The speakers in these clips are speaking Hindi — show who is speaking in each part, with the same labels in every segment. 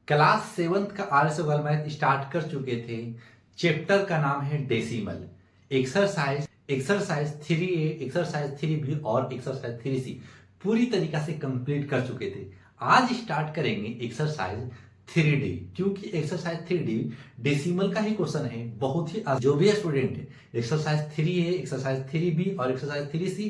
Speaker 1: क्लास 7th का आर्य सवाल मैथ स्टार्ट कर चुके थे। चैप्टर का नाम है decimal. Exercise exercise 3A, exercise 3B और एक्सरसाइज 3C पूरी तरीका से कंप्लीट कर चुके थे। आज स्टार्ट करेंगे एक्सरसाइज 3D, क्योंकि एक्सरसाइज 3D डेसिमल का ही क्वेश्चन है। बहुत ही जो भी स्टूडेंट है एक्सरसाइज 3A, एक्सरसाइज 3B और एक्सरसाइज 3C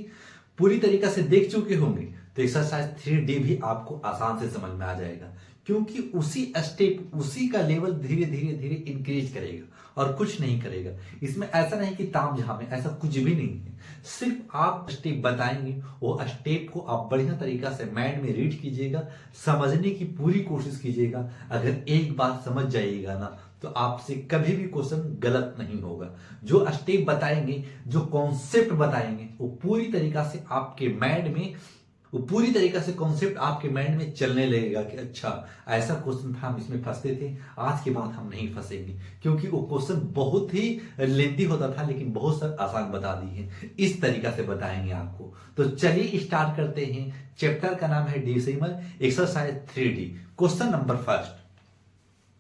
Speaker 1: पूरी तरीका से देख चुके होंगे, तो एक्सरसाइज 3D भी आपको आसान से समझ में आ जाएगा, क्योंकि उसी स्टेप उसी का लेवल धीरे धीरे धीरे इंक्रीज करेगा और कुछ नहीं करेगा। इसमें ऐसा नहीं कि ताम झाम है, ऐसा कुछ भी नहीं है। सिर्फ आप स्टेप बताएंगे, वो स्टेप को आप बढ़िया तरीका से माइंड में रीड कीजिएगा, समझने की पूरी कोशिश कीजिएगा। अगर एक बार समझ जाइएगा ना, तो आपसे कभी भी क्वेश्चन गलत नहीं होगा। जो स्टेप बताएंगे, जो कॉन्सेप्ट बताएंगे, वो पूरी तरीका से आपके माइंड में पूरी तरीका से कॉन्सेप्ट आपके माइंड में चलने लगेगा कि अच्छा ऐसा क्वेश्चन था, हम इसमें फंसते थे, आज के बाद हम नहीं फंसेंगे। क्योंकि वो क्वेश्चन बहुत ही लेंथी होता था, लेकिन बहुत सारे आसान बता दिए। इस तरीका से बताएंगे आपको। तो चलिए स्टार्ट करते हैं। चैप्टर का नाम है decimal, exercise 3D। Question number first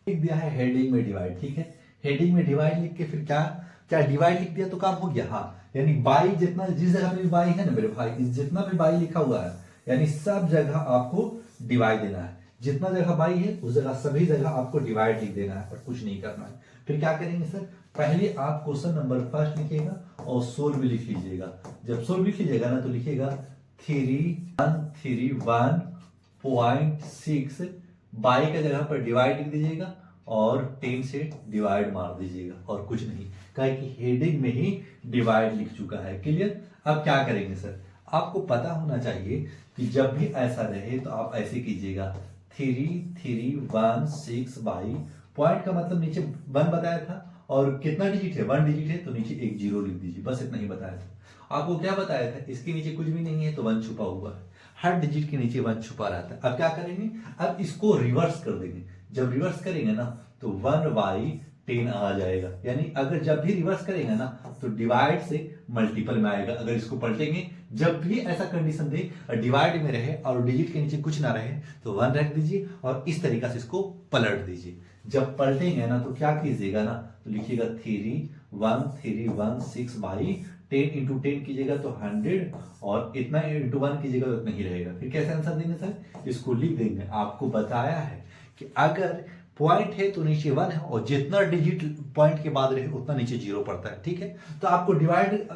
Speaker 1: लिख दिया है हेडिंग में डिवाइड। ठीक है, हेडिंग में डिवाइड लिख के फिर क्या क्या डिवाइड लिख दिया तो काम हो गया। हाँ, यानी बाई जितना, जिस जगह पे भी बाई है ना मेरे भाई, जितना भी बाई लिखा हुआ है, यानी सब जगह आपको डिवाइड देना है। जितना जगह बाई है उस जगह सभी जगह आपको डिवाइड लिख देना है और कुछ नहीं करना है। फिर क्या करेंगे सर, पहले आप क्वेश्चन नंबर फर्स्ट लिखिएगा और सोल्व भी लिख लीजिएगा। जब सोल्व लिख लीजिएगा ना, तो लिखिएगा 3131.6 बाई का जगह पर डिवाइड लिख दीजिएगा और 10 से डिवाइड मार दीजिएगा और कुछ नहीं, कहे कि हेडिंग में ही डिवाइड लिख चुका है। क्लियर। अब क्या करेंगे सर, आपको पता होना चाहिए कि जब भी ऐसा रहे तो आप ऐसे कीजिएगा 3316 बाई पॉइंट का मतलब नीचे 1 बताया था और कितना डिजिट है, 1 डिजिट है, तो नीचे एक जीरो लिख दीजिए। बस इतना ही बताया था। आपको क्या बताया था, इसके नीचे कुछ भी नहीं है तो 1 छुपा हुआ है। हर डिजिट के नीचे 1 छुपा रहता है। अब क्या करेंगे, अब इसको रिवर्स कर देंगे। जब रिवर्स करेंगे ना, तो 1/10 आ जाएगा। यानी अगर जब भी रिवर्स करेंगे ना, तो डिवाइड से मल्टीपल में आएगा। अगर इसको पलटेंगे, जब भी ऐसा कंडीशन दे डिवाइड में रहे और डिजिट के नीचे कुछ ना रहे, तो 1 रख दीजिए और इस तरीका से इसको पलट दीजिए। जब पलटेंगे ना, तो क्या कीजिएगा ना, तो लिखिएगा 31316 बाई 10 इंटू 10 कीजिएगा तो 100 और इतना इंटू 1 कीजिएगा तो इतना ही रहेगा। फिर कैसे आंसर देंगे सर, इसको लिख देंगे। आपको बताया है कि अगर पॉइंट है तो नीचे 1 है और जितना डिजिट पॉइंट के बाद रहे उतना नीचे 0 पड़ता है। ठीक है, तो आपको डिवाइड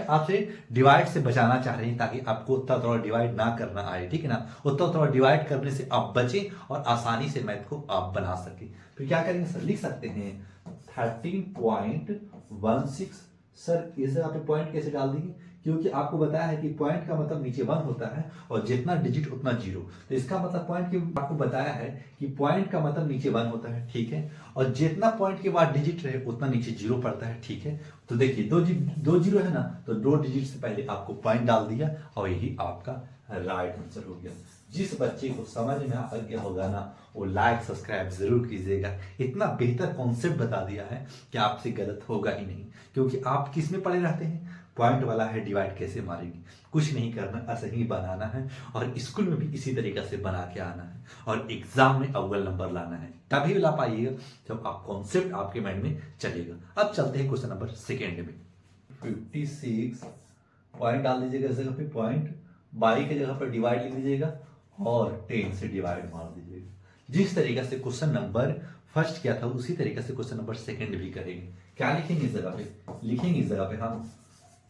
Speaker 1: आपसे डिवाइड से बचाना चाह रहे हैं, ताकि आपको उतना थोड़ा डिवाइड ना करना आए। ठीक है ना, उतना थोड़ा डिवाइड करने से आप बचे और आसानी से मैथ को आप बना सके। फिर क्या करेंगे सर, लिख सकते हैं 13.16। सर इस जगह पे पॉइंट कैसे डाल देंगे, क्योंकि आपको बताया है कि पॉइंट का मतलब नीचे 1 होता है और जितना डिजिट उतना 0। तो इसका मतलब पॉइंट के आपको बताया है कि पॉइंट का मतलब नीचे 1 होता है। ठीक है, और जितना पॉइंट के बाद डिजिट रहे उतना नीचे 0 पड़ता है। ठीक है, तो देखिए दो जीरो है ना, तो 2 डिजिट से पहले आपको पॉइंट डाल दिया और यही आपका राइट आंसर हो गया। जिस बच्चे को समझ में आ गया होगा ना, वो लाइक सब्सक्राइब जरूर कीजिएगा। इतना बेहतर कॉन्सेप्ट बता दिया है कि आपसे गलत होगा ही नहीं, क्योंकि आप किस में पड़े रहते हैं, पॉइंट वाला है, डिवाइड कैसे मारेंगे, कुछ नहीं करना, ऐसे ही बनाना है। और स्कूल में भी इसी तरीका से बना के आना है और एग्जाम में अव्वल नंबर लाना है। तभी ला पाइएगा जब आप कॉन्सेप्ट आपके माइंड में चलेगा। अब चलते हैं क्वेश्चन नंबर सेकेंड में। 56 पॉइंट डाल दीजिएगा इस जगह पे, पॉइंट बाई की जगह पर डिवाइड लिख दीजिएगा और 10 से डिवाइड मार दीजिएगा। जिस तरीका से क्वेश्चन नंबर फर्स्ट किया था उसी तरीके से क्वेश्चन नंबर सेकंड भी करेंगे। क्या लिखेंगे इस जगह पे, लिखेंगे इस जगह पे हम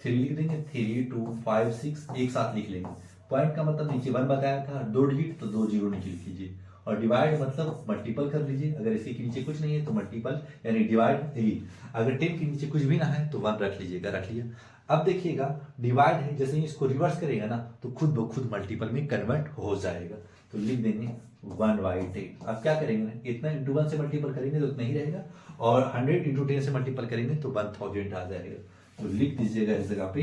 Speaker 1: 3 लिख देंगे, 3 2 5 6 एक साथ लिख लेंगे। पॉइंट का मतलब नीचे 1 बताया था, 2 डिजिट तो 2 जीरो नीचे लिख लीजिए और डिवाइड मतलब मल्टीपल कर लीजिए। अगर इसी के नीचे कुछ नहीं है तो मल्टीपल यानी डिवाइड ही। अगर 10 के नीचे कुछ भी ना है तो 1 रख लीजिएगा, रख लिया। अब देखिएगा डिवाइड है, जैसे ही इसको रिवर्स करेगा ना, तो खुद ब खुद मल्टीपल में कन्वर्ट हो जाएगा। तो लिख देंगे 1/10। अब क्या करेंगे ना, इतना इंटू 1 से मल्टीपल करेंगे तो उतना ही रहेगा और 100 इंटू 10 से मल्टीपल करेंगे तो 1000 आ जाएगा। तो लिख दीजिएगा इस जगह पे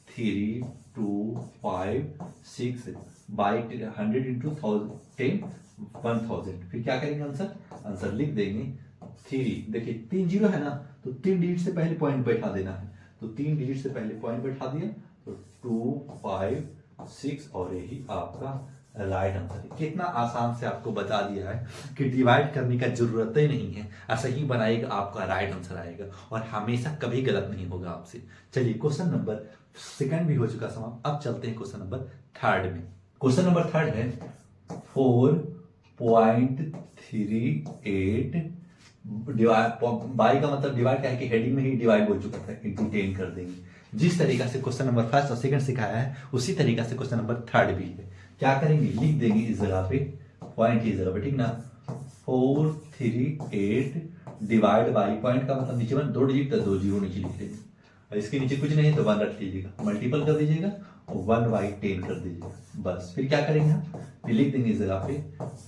Speaker 1: 3256 बाई 100 इंटू 10 1000। फिर क्या करेंगे, आंसर लिख देंगे 3। देखिए 3 जीरो है ना, तो 3 डिजिट से पहले पॉइंट बैठा देना है। तो 3 डिजिट से पहले पॉइंट बैठा दिया तो 2 5 6 और यही आपका राइट आंसर। कितना आसान से आपको बता दिया है कि डिवाइड करने का जरूरत ही नहीं है, ऐसा ही बनाएगा आपका राइट आंसर आएगा और हमेशा कभी गलत नहीं होगा आपसे। चलिए क्वेश्चन नंबर सेकंड भी हो चुका समाप्त। अब चलते हैं क्वेश्चन नंबर थर्ड में। क्वेश्चन नंबर थर्ड है 4.38 डिवाइड बाई का मतलब डिवाइड क्या है कि हेडिंग में ही डिवाइड हो चुका था, इंटू 10 कर देंगे। जिस तरीका से क्वेश्चन नंबर फर्स्ट और सेकंड सिखाया है उसी तरीका से क्वेश्चन नंबर थर्ड भी है। क्या करेंगे, लिख देंगे इस जगह पे पॉइंट की जगह पे, ठीक ना। 438 डिवाइड बाई, पॉइंट का मतलब नीचे दो डिजिट, दो जीरो नीचे लिख देंगे और इसके नीचे कुछ नहीं है तो 1 रख लीजिएगा, मल्टीपल कर दीजिएगा और 1/10 कर दीजिएगा बस। फिर क्या करेंगे हम, फिर लिख देंगे इस जगह पे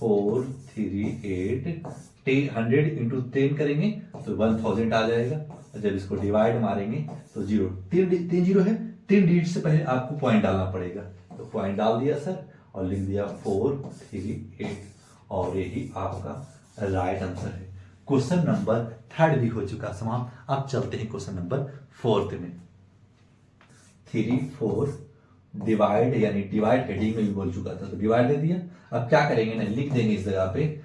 Speaker 1: 438 100 इंटू 10 करेंगे तो 1000 आ जाएगा। और जब इसको डिवाइड मारेंगे तो जीरो, तीन जीरो है, 3 डिजिट से पहले आपको पॉइंट डालना पड़ेगा, तो पॉइंट डाल दिया सर और लिख दिया 438 और यही आपका राइट आंसर है। क्वेश्चन नंबर थर्ड भी हो चुका समाप्त। अब चलते हैं क्वेश्चन नंबर फोर्थ में। 3 4 डिवाइड, यानी डिवाइड हेडिंग में भी बोल चुका था तो डिवाइड दे दिया। अब क्या करेंगे ना, लिख देंगे इस जगह पे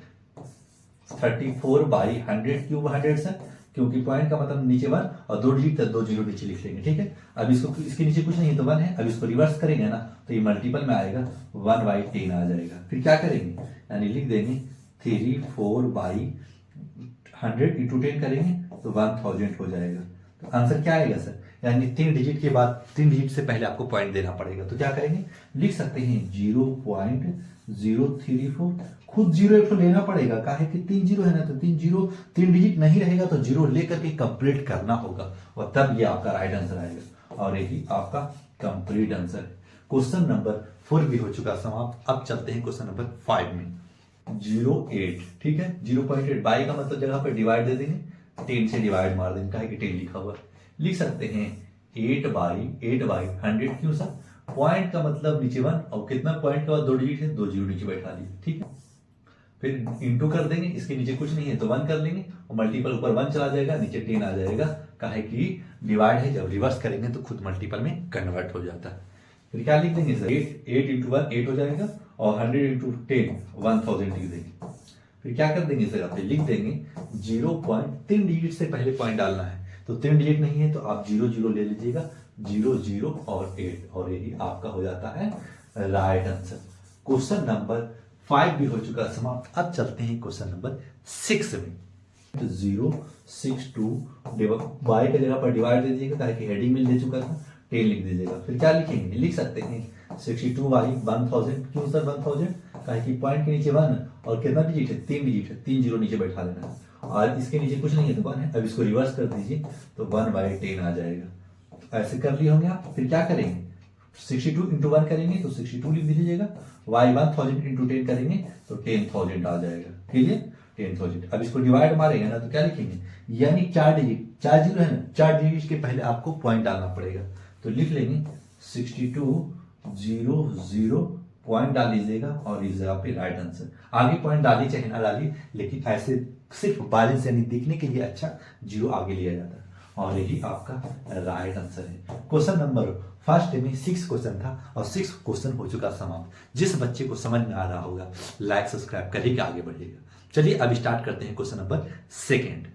Speaker 1: 34/100 क्यों 100 से, क्योंकि पॉइंट का मतलब नीचे 1 और दो डिजिट दो जीरो नीचे लिख लेंगे, ठीक है। अब इसको, इसके नीचे कुछ नहीं है तो 1 है, अब इसको रिवर्स करेंगे ना तो ये मल्टीपल में आएगा 1/10 आ जाएगा। फिर क्या करेंगे, यानी लिख देंगे 34/100 इंटू 10 करेंगे तो 1000 हो जाएगा। तो आंसर क्या आएगा सर, यानी 3 डिजिट के बाद 3 डिजिट से पहले आपको पॉइंट देना पड़ेगा। तो क्या करेंगे, लिख सकते हैं 0.034, खुद जीरो एक तो लेना पड़ेगा, काहे कि 3 जीरो है ना, तो 3 डिजिट नहीं रहेगा तो जीरो लेकर के कंप्लीट करना होगा और तब ये आपका राइट आंसर आएगा और यही आपका कंप्लीट आंसर है। क्वेश्चन नंबर 4 भी हो चुका समाप्त। अब चलते हैं क्वेश्चन नंबर 5 में। 08, ठीक है, 0.8 बाई का मतलब जगह पर डिवाइड दे देंगे, 10 से डिवाइड मार देंगे, काहे कि 10 लिखा हुआ है। लिख सकते हैं 8/100 क्यों सर, पॉइंट का मतलब नीचे 1 और कितना पॉइंट के बाद दो डिजिट है, दो जीरो नीचे बैठा लिए, ठीक है। फिर इंटू कर देंगे, इसके नीचे कुछ नहीं है तो 1 कर लेंगे और मल्टीपल ऊपर 1 चला जाएगा, नीचे 10 आ जाएगा, काहे कि डिवाइड है, जब रिवर्स करेंगे तो खुद मल्टीपल में कन्वर्ट हो जाता है। फिर क्या लिख देंगे सर, 8 इंटू 1 8 हो जाएगा और 100 इंटू 10 1000 लिख देंगे। फिर क्या कर देंगे सर, पे लिख देंगे 3 डिजिट से पहले पॉइंट डालना है, तो 3 डिजिट नहीं है तो आप 0 ले लीजिएगा, 0 और 8 और यही आपका हो जाता है राइट आंसर। क्वेश्चन नंबर 5 भी हो चुका समाप्त। अब चलते हैं क्वेश्चन नंबर 6 में। 062 बाई की जगह पर डिवाइड दे दीजिएगा, ताकि हेडिंग में ले चुका था, 10 लिख दीजिएगा। फिर क्या लिखेंगे, लिख सकते हैं 62/1000 क्यों सर 1000, काहे कि पॉइंट के नीचे 1 और कितना डिजिट है, 3 डिजिट है, 3 जीरो नीचे बैठा लेना है और इसके नीचे कुछ नहीं है तो 1 है। अब इसको रिवर्स कर दीजिए तो 1/10 आ जाएगा। ऐसे कर लिए होंगे आप। फिर क्या करेंगे, 62 इंटू 1 करेंगे तो 62 लिख दीजिएगा, y 1000 इंटू 10 करेंगे तो 10,000 आ जाएगा, ठीक है 10,000। अब इसको डिवाइड मारेंगे ना तो क्या लिखेंगे, यानी 4 डिजिट, 4 जीरो है ना, 4 डिजिट के पहले आपको पॉइंट डालना पड़ेगा, तो लिख लेंगे 6200 पॉइंट डाल लीजिएगा और इस जगह पे राइट आंसर। आगे पॉइंट डालिए चाहे ना डालिए, लेकिन ऐसे सिर्फ बैलेंस यानी दिखने के लिए अच्छा जीरो आगे लिया जाता है और यही आपका राइट आंसर है। क्वेश्चन नंबर फर्स्ट में 6 क्वेश्चन था और 6 क्वेश्चन हो चुका समाप्त। जिस बच्चे को समझ में आ रहा होगा लाइक सब्सक्राइब करके आगे बढ़ेगा। चलिए अब स्टार्ट करते हैं question number second.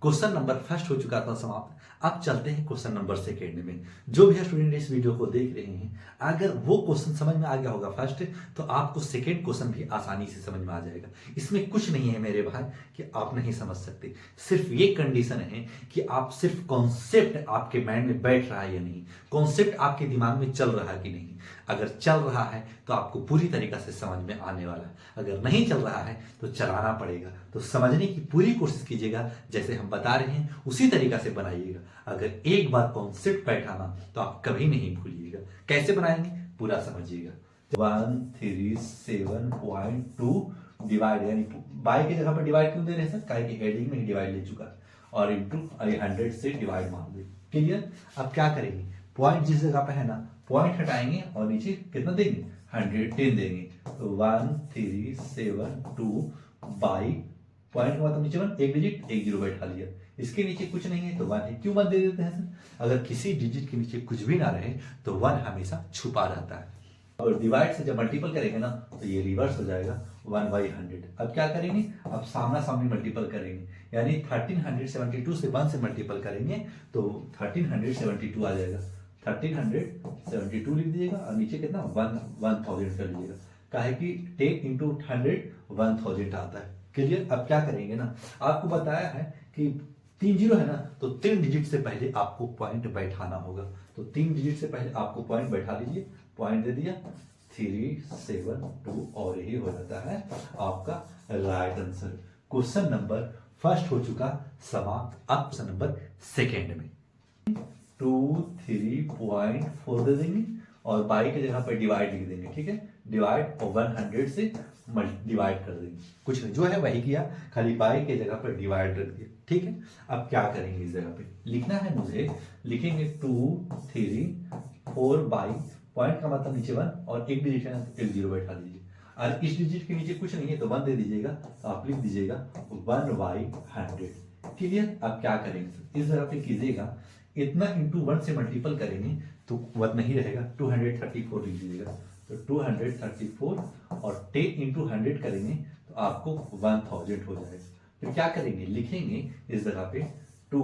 Speaker 1: Question number first हो चुका था समाप्त। अब चलते हैं क्वेश्चन नंबर सेकेंड में। जो भी स्टूडेंट इस वीडियो को देख रहे हैं, अगर वो क्वेश्चन समझ में आ गया होगा फर्स्ट, तो आपको सेकेंड क्वेश्चन भी आसानी से समझ में आ जाएगा। इसमें कुछ नहीं है मेरे भाई कि आप नहीं समझ सकते, सिर्फ ये कंडीशन है कि आप सिर्फ कॉन्सेप्ट आपके माइंड में बैठ रहा है या नहीं, कॉन्सेप्ट आपके दिमाग में चल रहा है कि नहीं। अगर चल रहा है तो आपको पूरी तरीका से समझ में आने वाला है, अगर नहीं चल रहा है तो चलाना पड़ेगा। तो समझने की पूरी कोशिश कीजिएगा, जैसे हम बता रहे हैं उसी तरीका से बनाइएगा। अगर एक बार कॉन्सेप्ट बैठा ना तो आप कभी नहीं भूलिएगा। कैसे बनाएंगे पूरा समझिएगा। 137.2 डिवाइड, यानी बाई की जगह पर डिवाइड क्यों दे रहे हैं सर, काहे कि हेडिंग में ही डिवाइड ले चुका है, और इंटू 100 से डिवाइड मार दे। क्लियर। अब क्या करेंगे, पॉइंट जिस जगह पे है ना, पॉइंट हटाएंगे और नीचे कितना देंगे 110 देंगे, तो 1372 बाई पॉइंट का मतलब नीचे 1 एक डिजिट 1 जीरो बैठा लिया, इसके नीचे कुछ नहीं है तो 1 है। क्यों 1 दे देते हैं सर, अगर किसी डिजिट के नीचे कुछ भी ना रहे तो 1 हमेशा छुपा रहता है। और डिवाइड से जब मल्टीपल करेंगे ना तो ये रिवर्स हो जाएगा 1/100। अब क्या करेंगे, अब सामना सामनी मल्टीपल करेंगे, यानी 1372 से 1 से मल्टीपल करेंगे तो 1372 आ जाएगा। 1372 लिख दीजिएगा और नीचे कितना 1000 कर लीजिएगा, काहे कि 10 इंटू 100 1000 आता है। क्लियर। अब क्या करेंगे ना, आपको बताया है कि 3 जीरो है ना, तो 3 डिजिट से पहले आपको पॉइंट बैठाना होगा। तो 3 डिजिट से पहले आपको पॉइंट बैठा लीजिए, पॉइंट दे दिया 372 और यही हो जाता है आपका right answer. Question number first हो चुका समाप्त। अब क्वेश्चन नंबर सेकेंड में 23.4 दे देंगे और बाई की जगह पर डिवाइड लिख देंगे। ठीक है, डिवाइड और 100 से डिवाइड कर देंगे, कुछ नहीं जो है वही किया, खाली बाई के जगह पर डिवाइड रख दिया। ठीक है, अब क्या करेंगे, इस जगह पे लिखना है मुझे, लिखेंगे 2 3 4 बाई, पॉइंट का मतलब नीचे 1 और एक डिजिट है ना तो एक जीरो बैठा दीजिए, और इस डिजिट के नीचे कुछ नहीं है तो 1 दे दीजिएगा, तो आप लिख दीजिएगा 1/100। क्लियर। अब क्या करेंगे, इस जगह पे कीजिएगा, इतना इंटू 1 से मल्टीपल करेंगे तो 1 नहीं रहेगा, 234 लिख दीजिएगा, तो 234 और 10 इंटू 100 करेंगे तो आपको 1000 हो जाएगा। फिर क्या करेंगे, लिखेंगे इस जगह पे 2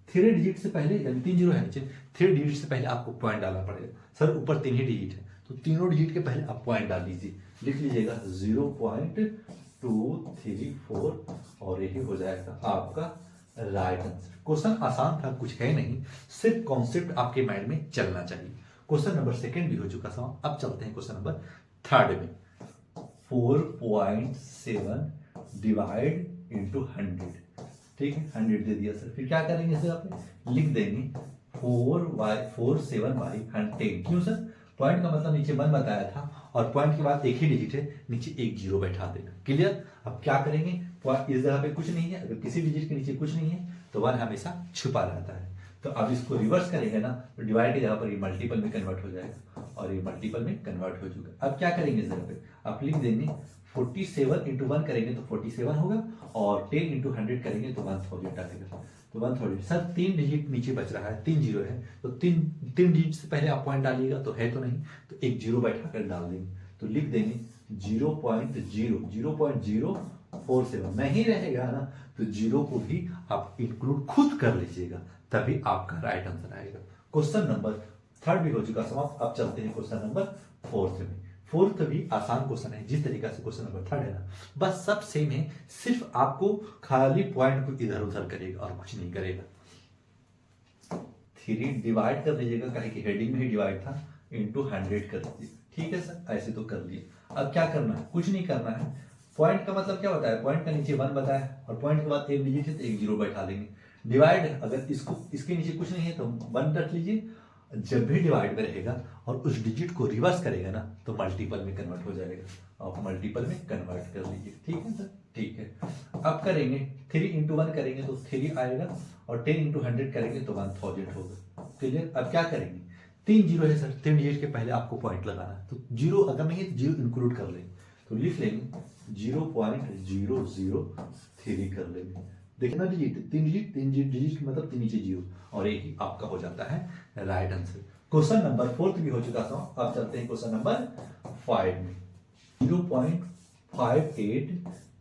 Speaker 1: 3 डिजिट से पहले, यानी 3 जीरो है नीचे, 3 डिजिट से पहले आपको पॉइंट डालना पड़ेगा। सर ऊपर 3 ही डिजिट है तो तीनों डिजिट के पहले आप पॉइंट डाल दीजिए, लिख लीजिएगा 0.234 और यही हो जाएगा आपका राइट आंसर। क्वेश्चन आसान था, कुछ है नहीं, सिर्फ कॉन्सेप्ट आपके माइंड में चलना चाहिए। क्वेश्चन नंबर सेकंड भी हो चुका था। अब चलते हैं क्वेश्चन नंबर थर्ड में। 4.7 डिवाइड इंटू 100। ठीक है, 100 दे दिया सर। फिर क्या करेंगे सर, आप लिख देंगे 4/7/100। क्यों सर, पॉइंट का मतलब नीचे 1 बताया था और पॉइंट के बाद एक ही डिजिट है, नीचे एक जीरो बैठा देना। क्लियर। अब क्या करेंगे, इस जगह पे कुछ नहीं है, अगर किसी डिजिट के नीचे कुछ नहीं है तो 1 हमेशा छुपा रहता है। तो अब इसको रिवर्स करेंगे ना तो डिवाइड की जगह पर ये मल्टीपल में कन्वर्ट हो जाएगा और ये मल्टीपल में कन्वर्ट हो चुका। अब क्या करेंगे इस जगह पे, आप लिख देंगे 47 इंटू 1 करेंगे तो 47 होगा और 10 इंटू 100 करेंगे तो 1000 आएगा। तो 1000 सर 3 डिजिट नीचे बच रहा है, 3 जीरो है तो 3 डिजिट से पहले आप पॉइंट डालिएगा, तो है तो नहीं, तो एक जीरो बैठा कर डाल देंगे, तो लिख देंगे 0.047 नहीं रहेगा ना तो जीरो को भी आप इंक्लूड खुद कर लीजिएगा, तभी आपका राइट आंसर आएगा। क्वेश्चन नंबर थर्ड भी हो चुका समाप्त। अब चलते हैं क्वेश्चन नंबर फोर्थ में। फोर्थ भी आसान क्वेश्चन है, जिस तरीका से क्वेश्चन नंबर थर्ड है ना, बस सब सेम है, सिर्फ आपको खाली पॉइंट को इधर उधर करेगा और कुछ नहीं करेगा। 3 डिवाइड कर लीजिएगा, कहे कि हेडिंग में ही डिवाइड था, इंटू 100 कर दीजिए। ठीक है सर, ऐसे तो कर लिए। अब क्या करना है, कुछ नहीं करना है। पॉइंट का मतलब क्या बताया, पॉइंट का नीचे 1 बताया और पॉइंट के बाद एक डिजिट है तो एक जीरो बैठा देंगे। डिवाइड, अगर इसको इसके नीचे कुछ नहीं है तो 1 रख लीजिए, जब भी डिवाइड में रहेगा और उस डिजिट को रिवर्स करेगा ना तो मल्टीपल में कन्वर्ट हो जाएगा, आप मल्टीपल में कन्वर्ट कर लीजिए। ठीक है सर, ठीक है। अब करेंगे 3 इंटू 1 करेंगे तो 3 आएगा और 10 इंटू 100 करेंगे तो 1000 होगा। क्लियर। अब क्या करेंगे, 3 जीरो है सर, 3 डिजिट के पहले आपको पॉइंट लगाना है, तो जीरो अगर नहीं है तो जीरो इंक्लूड कर लेंगे, तो लिख लेंगे 0.003 कर लेंगे। देखना डिजिट 3 डिजिट मतलब 3 नीचे जीरो और एक ही आपका हो जाता है right answer. Question number fourth भी हो चुका था। अब चलते हैं क्वेश्चन नंबर 5 में। 0.58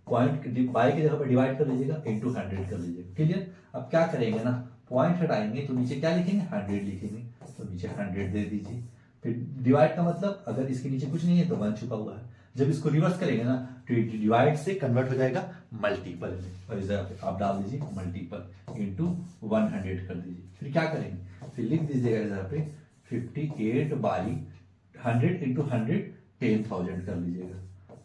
Speaker 1: पॉइंट बाई की जगह पर डिवाइड कर लीजिएगा, इंटू 100 कर लीजिएगा। क्लियर। अब क्या करेंगे ना, पॉइंट हटाएंगे तो नीचे क्या लिखेंगे, 100 लिखेंगे, तो नीचे 100 दे दीजिए। फिर डिवाइड का मतलब अगर इसके नीचे कुछ नहीं है तो 1 छुपा हुआ है, जब इसको रिवर्स करेंगे ना तो डिवाइड से कन्वर्ट हो जाएगा मल्टीपल में, और इस जगह पे आप डाल दीजिए मल्टीपल इंटू 100 कर दीजिए। फिर क्या करेंगे, फिर लिख दीजिएगा इस जगह पे 58/100 इंटू 100 10,000 कर लीजिएगा,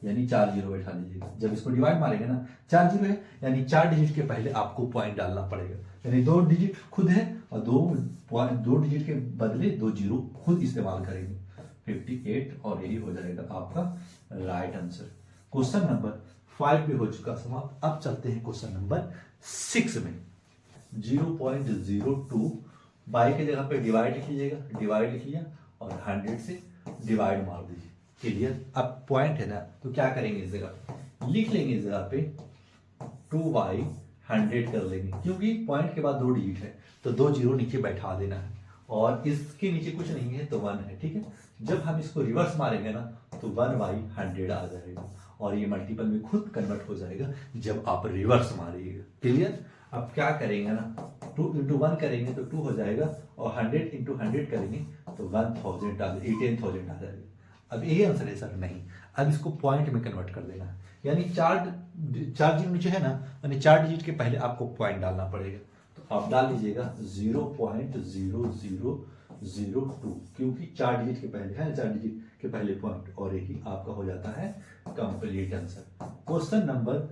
Speaker 1: यानी 4 जीरो बैठा लीजिएगा। जब इसको डिवाइड मारेंगे ना 4 जीरो है, यानी 4 डिजिट के पहले आपको पॉइंट डालना पड़ेगा, यानी 2 डिजिट खुद है और 2 डिजिट के बदले 2 जीरो खुद इस्तेमाल करेंगे। 58 और यही हो जाएगा आपका राइट आंसर। क्वेश्चन नंबर 5 भी हो चुका समाप्त। अब चलते हैं क्वेश्चन नंबर 6 में। 0.02 बाई की जगह पे डिवाइड लिख लीजिएगा, डिवाइड लिख लिया और 100 से डिवाइड मार दीजिए। क्लियर। अब पॉइंट है ना तो क्या करेंगे, इस जगह लिख लेंगे, इस जगह पे 2/100 कर लेंगे, क्योंकि पॉइंट के बाद 2 डिजिट है तो 2 जीरो नीचे बैठा देना है और इसके नीचे कुछ नहीं है तो 1 है। ठीक है, जब हम इसको रिवर्स मारेंगे ना तो 1/100 आ जाएगा और ये मल्टीपल में खुद कन्वर्ट हो जाएगा जब आप रिवर्स मारिएगा। क्लियर? अब क्या करेंगे ना, 2 into 1 करेंगे तो 2 हो जाएगा और 100 into 100 करेंगे तो 1000 10,000 आ जाएगा। अब यही आंसर है सर? नहीं, अब इसको पॉइंट में कन्वर्ट कर देना है, यानी चार डिजिट जो है ना, यानी 4 डिजिट के पहले आपको पॉइंट डालना पड़ेगा। तो आप डाल लीजिएगा 0.0002, क्योंकि 4 डिजिट के पहले है, 4 डिजिट के पहले पॉइंट, और यही आपका हो जाता है complete answer. Question number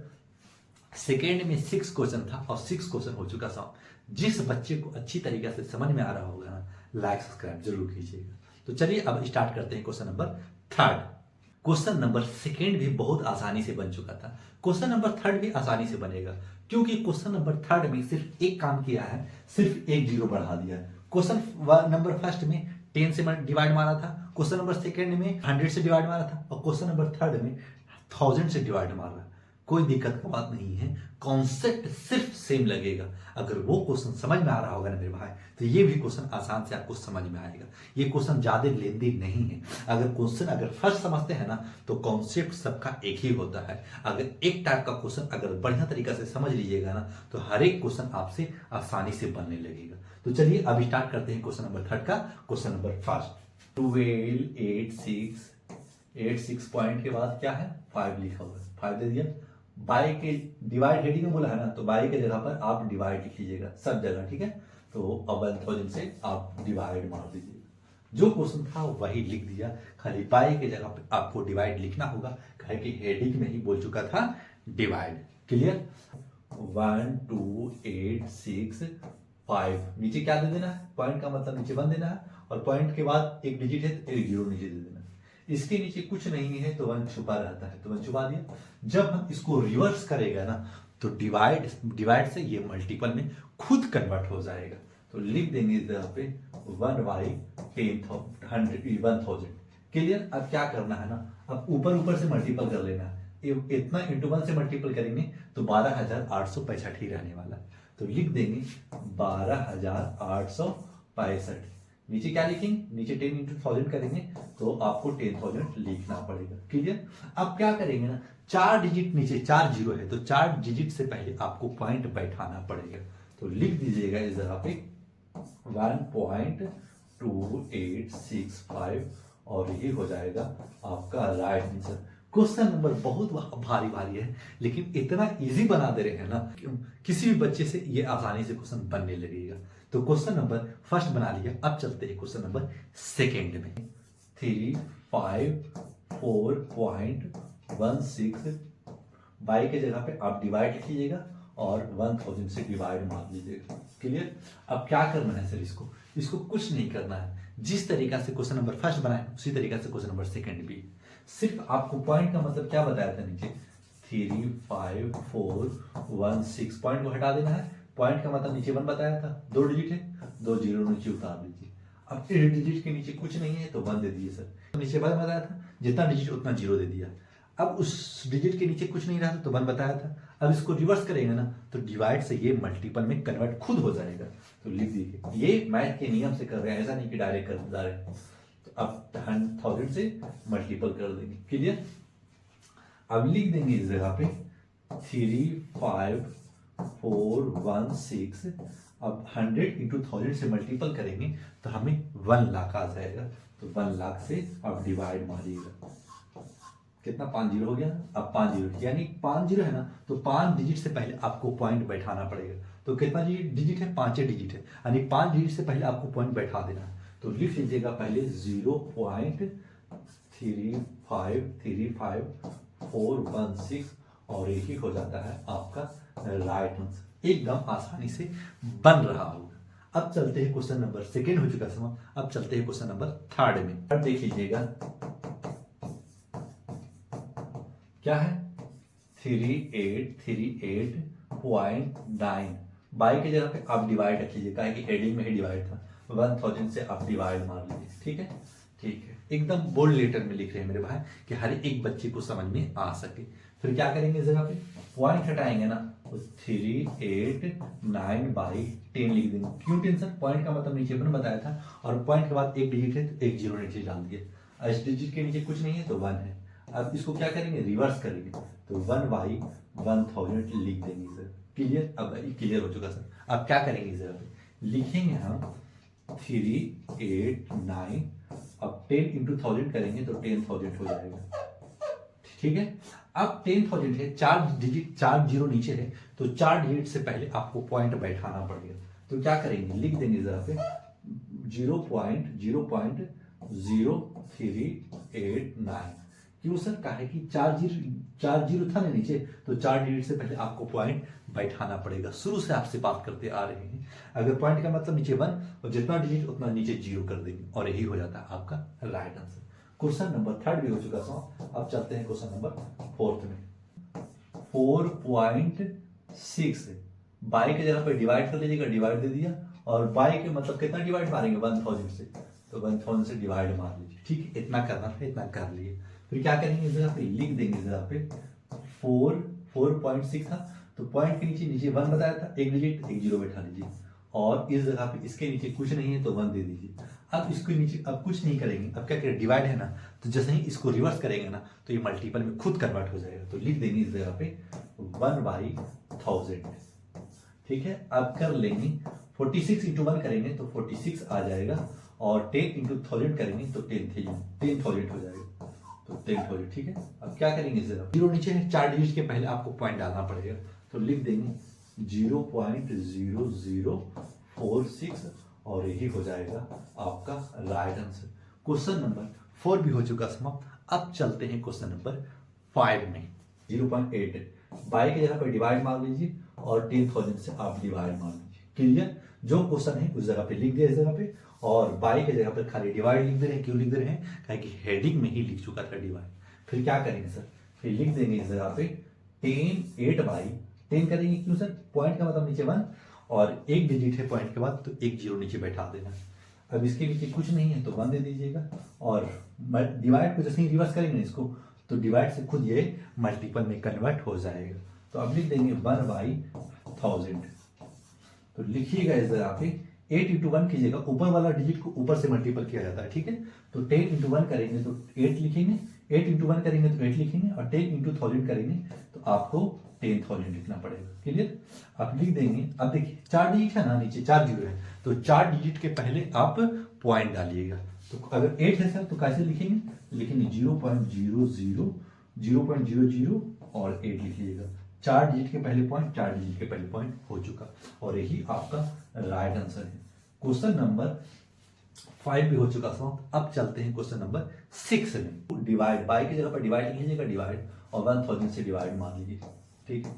Speaker 1: second में 6 क्वेश्चन था और 6 क्वेश्चन हो चुका था। जिस बच्चे को अच्छी तरीके से समझ में आ रहा होगा ना, लाइक सब्सक्राइब जरूर कीजिएगा। तो चलिए अब स्टार्ट करते हैं question number third. Question number second भी बहुत आसानी से बन चुका था, क्वेश्चन नंबर थर्ड भी आसानी से बनेगा, क्योंकि क्वेश्चन नंबर थर्ड में सिर्फ एक काम किया है, सिर्फ एक जीरो बढ़ा दिया है। क्वेश्चन नंबर फर्स्ट में 10 से डिवाइड मारा था, क्वेश्चन नंबर सेकेंड में 100 से डिवाइड मारा था, और क्वेश्चन नंबर थर्ड में 1000 से डिवाइड मारा। कोई दिक्कत का बात नहीं है, कॉन्सेप्ट सिर्फ सेम लगेगा। अगर वो क्वेश्चन समझ में आ रहा होगा ना मेरे भाई, तो ये भी क्वेश्चन आसान से आपको समझ में आएगा। ये क्वेश्चन ज्यादा लेंदी नहीं है। अगर क्वेश्चन अगर फर्स्ट समझते हैं ना, तो कॉन्सेप्ट सबका एक ही होता है। अगर एक टाइप का क्वेश्चन अगर बढ़िया तरीका से समझ लीजिएगा ना, तो हर एक क्वेश्चन आपसे आसानी से बनने लगेगा। तो चलिए अब स्टार्ट करते हैं क्वेश्चन नंबर थर्ड का। क्वेश्चन नंबर फर्स्ट, 12 8 6 पॉइंट के बाद क्या है, 5 लिखा हुआ है, 5 दे दिया। बाई के डिवाइड हेडिंग में बोला है ना, तो बाई के जगह पर आप डिवाइड लिख लीजिएगा सब जगह, ठीक है। तो अब 1000 से आप डिवाइड मार दीजिएगा। जो क्वेश्चन था वही लिख दिया, खाली बाई के जगह पे आपको डिवाइड लिखना होगा, कहे कि हेडिंग में ही बोल चुका था डिवाइड। क्लियर? 1 2 8 6 5, नीचे क्या दे देना है, पॉइंट का मतलब नीचे 1 देना है, और पॉइंट के बाद एक डिजिट है तो एक जीरो नीचे दे देना है। इसके नीचे कुछ नहीं है तो 1 छुपा रहता है, तो 1 छुपा दिया। जब हम इसको रिवर्स करेगा ना, तो डिवाइड से ये मल्टीपल में खुद कन्वर्ट हो जाएगा। तो लिख देंगे इस जगह पे 1/1000। क्लियर? अब क्या करना है ना, अब ऊपर ऊपर से मल्टीपल कर लेना है। इतना इंटू 1 से मल्टीपल करेंगे तो 12,865 ही रहने वाला है। तो लिख देंगे 12,865। नीचे क्या लिखेंगे, नीचे 10 into 1000 करेंगे तो आपको 10,000 लिखना पड़ेगा। क्लियर? अब क्या करेंगे ना, 4 डिजिट नीचे 4 जीरो है, तो 4 डिजिट से पहले आपको पॉइंट बैठाना पड़ेगा। तो लिख दीजिएगा इस जगह पे 1.2865 और ये हो जाएगा आपका राइट आंसर। क्वेश्चन नंबर बहुत भारी भारी है, लेकिन इतना इजी बना दे रहे हैं ना, किसी भी बच्चे से ये आसानी से क्वेश्चन बनने लगेगा। तो क्वेश्चन नंबर फर्स्ट बना लिया। अब चलते हैं क्वेश्चन नंबर सेकेंड में। 354.16 बाई के जगह पे आप डिवाइड लिख लीजिएगा और 1000 से डिवाइड मार लीजिएगा। क्लियर? अब क्या करना है सर, इसको कुछ नहीं करना है। जिस तरीका से क्वेश्चन नंबर फर्स्ट बनाए उसी तरीका से क्वेश्चन नंबर सेकंड भी। सिर्फ आपको पॉइंट का मतलब क्या बताया था नीचे, 35416 पॉइंट को हटा देना है। पॉइंट का मतलब नीचे 1 बताया था, 2 डिजिट है, 2 जीरो नीचे उतार दीजिए। अब 8 डिजिट के नीचे कुछ नहीं है तो 1 दे दिए सर। नीचे 1 बताया था, जितना डिजिट उतना जीरो दे दिया। अब उस डिजिट के नीचे कुछ नहीं रहा तो 1 बताया था। अब इसको रिवर्स करेंगे ना, तो डिवाइड से ये मल्टीपल में कन्वर्ट खुद हो जाएगा। तो लिख दीजिए, ये मैथ के नियम से कर रहे हैं, ऐसा नहीं कि डायरेक्ट कर रहे हैं। तो अब 1000 से मल्टीपल कर देंगे। क्लियर? अब लिख देंगे इस जगह पे 35416। अब 100 into 1000 से मल्टीपल करेंगे तो हमें 1 लाख आ जाएगा। तो 1 लाख से आप डिवाइड मारिएगा, कितना 5 जीरो हो गया। अब 5 जीरो, यानी 5 जीरो है ना, तो 5 डिजिट से पहले आपको पॉइंट बैठाना पड़ेगा। तो कितना डिजिट है, 5 डिजिट है, यानी 5 डिजिट से पहले आपको पॉइंट बैठा देना है। तो लिख लीजिएगा पहले 0.3535416 और यही हो जाता है आपका राइट आंसर। एकदम आसानी से बन रहा होगा। अब चलते हैं क्वेश्चन नंबर सेकेंड हो चुका समय, अब चलते हैं क्वेश्चन नंबर थर्ड में। अब देख लीजिएगा क्या है, 3838.9 बाई के जगह पे आप डिवाइड रख लीजिए, कि हेडिंग में ही डिवाइड था। 1000 से आप डिवाइड मार लीजिए। ठीक है, ठीक है, एकदम बोल्ड लेटर में लिख रहे हैं मेरे भाई कि हर एक बच्चे को समझ में आ सके। फिर क्या करेंगे, इस जगह पे पॉइंट हटाएंगे ना, तो 389/10 लिख देंगे। क्यों टेंशन, पॉइंट का मतलब नीचे 1 बताया था और पॉइंट के बाद एक डिजिट है तो एक जीरो नीचे डाल दिए। इस डिजिट के नीचे कुछ नहीं है तो 1 है। अब इसको क्या करेंगे, रिवर्स करेंगे, तो 1/1000 लिख देंगे सर। क्लियर, अब क्लियर हो चुका सर। अब क्या करेंगे इस जगह पे, लिखेंगे हम 389, अब 10 इंटू 1000 करेंगे तो 10,000 हो जाएगा। ठीक है, अब 10,000 है, 4 जीरो नीचे है, तो 4 डिजिट से पहले आपको पॉइंट बैठाना पड़ेगा। तो क्या करेंगे, लिख देंगे जरा पे 0.0389। क्यों सर, कहा है कि 4 जीरो था ना नीचे, तो 4 डिजिट से पहले आपको पॉइंट बैठाना पड़ेगा। शुरू से आपसे बात करते आ रहे हैं, अगर पॉइंट का मतलब नीचे 1 और जितना डिजिट उतना नीचे 0 कर देंगे, और यही हो जाता है आपका राइट आंसर। क्वेश्चन नंबर 3 भी हो चुका था। अब चलते हैं क्वेश्चन नंबर 4 में। 4.6 बाई के जगह पे डिवाइड कर लीजिएगा, डिवाइड दे दिया, और बाई के मतलब कितना डिवाइड मारेंगे, 1000 से, तो 1000 से डिवाइड मार लीजिए। ठीक है, इतना करना था, इतना कर लिए। फिर क्या करेंगे, इस जगह पे लिख देंगे, इस जगह पे 4.6 था, तो पॉइंट के नीचे 1 बताया था, एक डिजिट एक जीरो बैठा लीजिए, और इस जगह पे इसके नीचे कुछ नहीं है तो 1 दे दीजिए। अब इसके नीचे अब कुछ नहीं करेंगे, अब क्या करें, डिवाइड है ना, तो जैसे ही इसको रिवर्स करेंगे ना तो ये मल्टीपल में खुद कन्वर्ट हो जाएगा। तो लिख देंगे इस जगह पे 1/1000। ठीक है, अब कर लेंगे 46 इंटू 1 करेंगे तो 46 आ जाएगा, और 10 इंटू 1000 करेंगे तो 10,000 हो जाएगा, तो 10,000। ठीक है, अब क्या करेंगे, इस जगह जीरो नीचे है, 4 डिजिट के पहले आपको पॉइंट डालना पड़ेगा, तो लिख देंगे 0.0046, और यही हो जाएगा आपका राइट आंसर। क्वेश्चन नंबर 4 भी हो चुका समाप्त। अब चलते हैं क्वेश्चन नंबर 5 में। 0.8 बाई की जगह पर डिवाइड मार लीजिए, और 10,000 से आप डिवाइड मार लीजिए। क्लियर, जो क्वेश्चन है उस जगह पे लिख दिया इस जगह पे, और बाई की जगह पर खाली डिवाइड लिख दे रहे हैं। क्यों लिख दे रहे हैं, क्योंकि हेडिंग में ही लिख चुका था डिवाइड। फिर क्या करेंगे सर, फिर लिख देंगे इस जगह पे 8/10 करेंगे। क्यों सर, पॉइंट का मतलब नीचे 1 और एक डिजिट है पॉइंट के बाद, तो एक जीरो नीचे बैठा देना। अब इसके नीचे कुछ नहीं है तो 1 दे दीजिएगा, और डिवाइड को जैसे ही रिवर्स करेंगे इसको, तो डिवाइड से खुद ये मल्टीपल में कन्वर्ट हो जाएगा। तो अब लिख देंगे 1/1000। तो लिखिएगा इस जगह पे 8 इंटू 1 कीजिएगा, ऊपर वाला डिजिट को ऊपर से मल्टीपल किया जाता है। ठीक है, तो 10 इंटू 1 करेंगे तो 8 लिखेंगे, 8 इंटू 1 करेंगे तो 8 लिखेंगे, और 10 इंटू 1000 करेंगे तो आपको 10,000 लिखना पड़ेगा। क्लियर, आप लिख देंगे। अब देखिए 4 डिजिट है ना, नीचे 4 जीरो है, तो 4 डिजिट के पहले आप पॉइंट डालिएगा। तो अगर 8 है सर तो कैसे लिखेंगे, लिखेंगे 0.00 और 8 लिख लीजिएगा। 4 डिजिट के पहले पॉइंट, 4 डिजिट के पहले पॉइंट हो चुका, और यही आपका राइट आंसर है। क्वेश्चन नंबर 5 भी हो चुका समाप्त। अब चलते हैं क्वेश्चन नंबर 6 में। डिवाइड बाई की जगह पर डिवाइड लिख लीजिएगा, डिवाइड, और 1000 से डिवाइड मार लीजिए। ठीक है,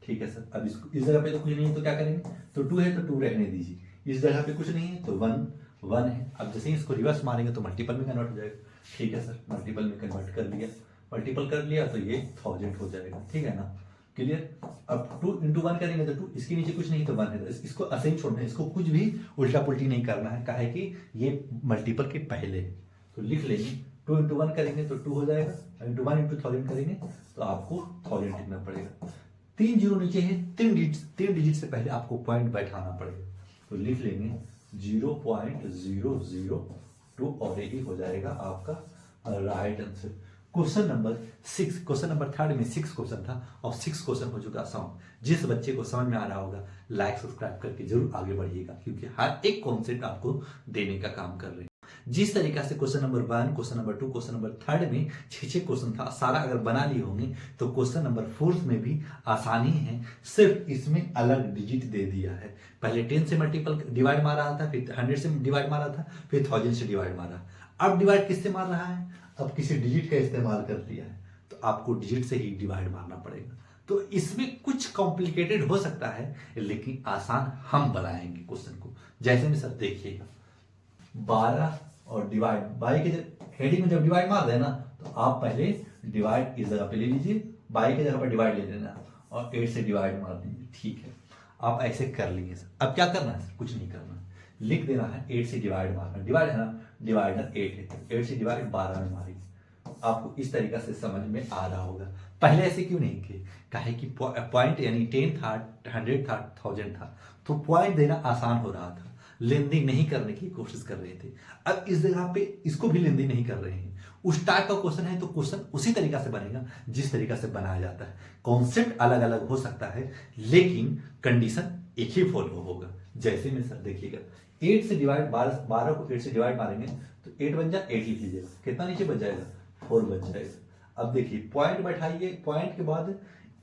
Speaker 1: ठीक है सर। अब इसको इस जगह पे तो कुछ नहीं है तो क्या करेंगे, तो 2 है तो 2 रहने दीजिए, इस जगह पे कुछ नहीं है तो 1 है। अब जैसे ही इसको रिवर्स मारेंगे तो मल्टीपल में कन्वर्ट हो जाएगा। ठीक है सर, मल्टीपल में कन्वर्ट कर लिया, मल्टीपल कर लिया तो ये 1000 हो जाएगा। ठीक है ना, क्लियर। अब 2 इंटू 1 करेंगे तो 2, इसके नीचे कुछ नहीं तो 1 है, तो इसको ऐसे ही छोड़ना है, इसको कुछ भी उल्टा पुल्टी नहीं करना है, कहा है कि ये मल्टीपल के पहले है। तो लिख लेंगे 2 इंटू 1 करेंगे तो 2 हो जाएगा, इंटू 1 इंटू 1000 करेंगे तो आपको 1000 लिखना पड़ेगा। 3 जीरो नीचे है, 3 डिजिट से पहले आपको पॉइंट बैठाना पड़ेगा। तो लिख लेंगे 0.002, और यही हो जाएगा आपका right answer. Question number 6, question number 3 में 6 क्वेश्चन था, और 6 क्वेश्चन हो चुका समाप्त। जिस बच्चे को समझ में आ रहा होगा लाइक सब्सक्राइब करके जरूर आगे बढ़िएगा, क्योंकि हर एक कॉन्सेप्ट आपको देने का काम कर रहे हैं। जिस तरीका से question number 1, question number 2, question number 3 में 6 क्वेश्चन था, सारा अगर बना लिए होंगे तो क्वेश्चन नंबर 4 में भी आसानी है, सिर्फ इसमें अलग डिजिट दे दिया है। पहले 10 से मल्टीपल डिवाइड मार रहा था, फिर 100 से डिवाइड मारा था, फिर 1000 से डिवाइड मारा। अब डिवाइड किससे मार रहा है, अब किसी डिजिट का इस्तेमाल कर लिया है, तो आपको डिजिट से ही डिवाइड मारना पड़ेगा। तो इसमें कुछ कॉम्प्लिकेटेड हो सकता है, लेकिन आसान हम बनाएंगे क्वेश्चन को। जैसे में सर देखिएगा 12 और डिवाइड बाई के हेडिंग में जब डिवाइड मार देना तो आप पहले डिवाइड इस जगह पे ले लीजिए, बाई की जगह पर डिवाइड ले लेना, और 8 से डिवाइड मार दीजिए। ठीक है, आप ऐसे कर लेंगे सर। अब क्या करना है सर, कुछ नहीं करना, लिख देना है 8 से डिवाइड मारना, डिवाइड है ना, डिवाइडर 8 है, 8 से डिवाइड 12 में मारेंगे। आपको इस तरीका से समझ में आ रहा होगा। पहले ऐसे क्यों नहीं किए, काहे कि पॉइंट यानी 10 था, 100 था, 1000 था, तो पॉइंट देना आसान हो रहा था। लेंदी नहीं करने की कोशिश कर रहे थे। अब इस जगह पे इसको भी लेंदी नहीं कर रहे हैं। उस टाइप का क्वेश्चन है तो क्वेश्चन उसी तरीका से बनेगा जिस तरीका से बनाया जाता है। कॉन्सेप्ट अलग अलग हो सकता है लेकिन कंडीशन एक ही फॉलो होगा। जैसे में सर देखिएगा 8 से डिवाइड 12 को 8 से डिवाइड मारेंगे तो 8 बन जाए 8 लिख लीजिएगा, कितना नीचे बच जाएगा 4 बच जाएगा। अब देखिए पॉइंट बैठाइए, पॉइंट के बाद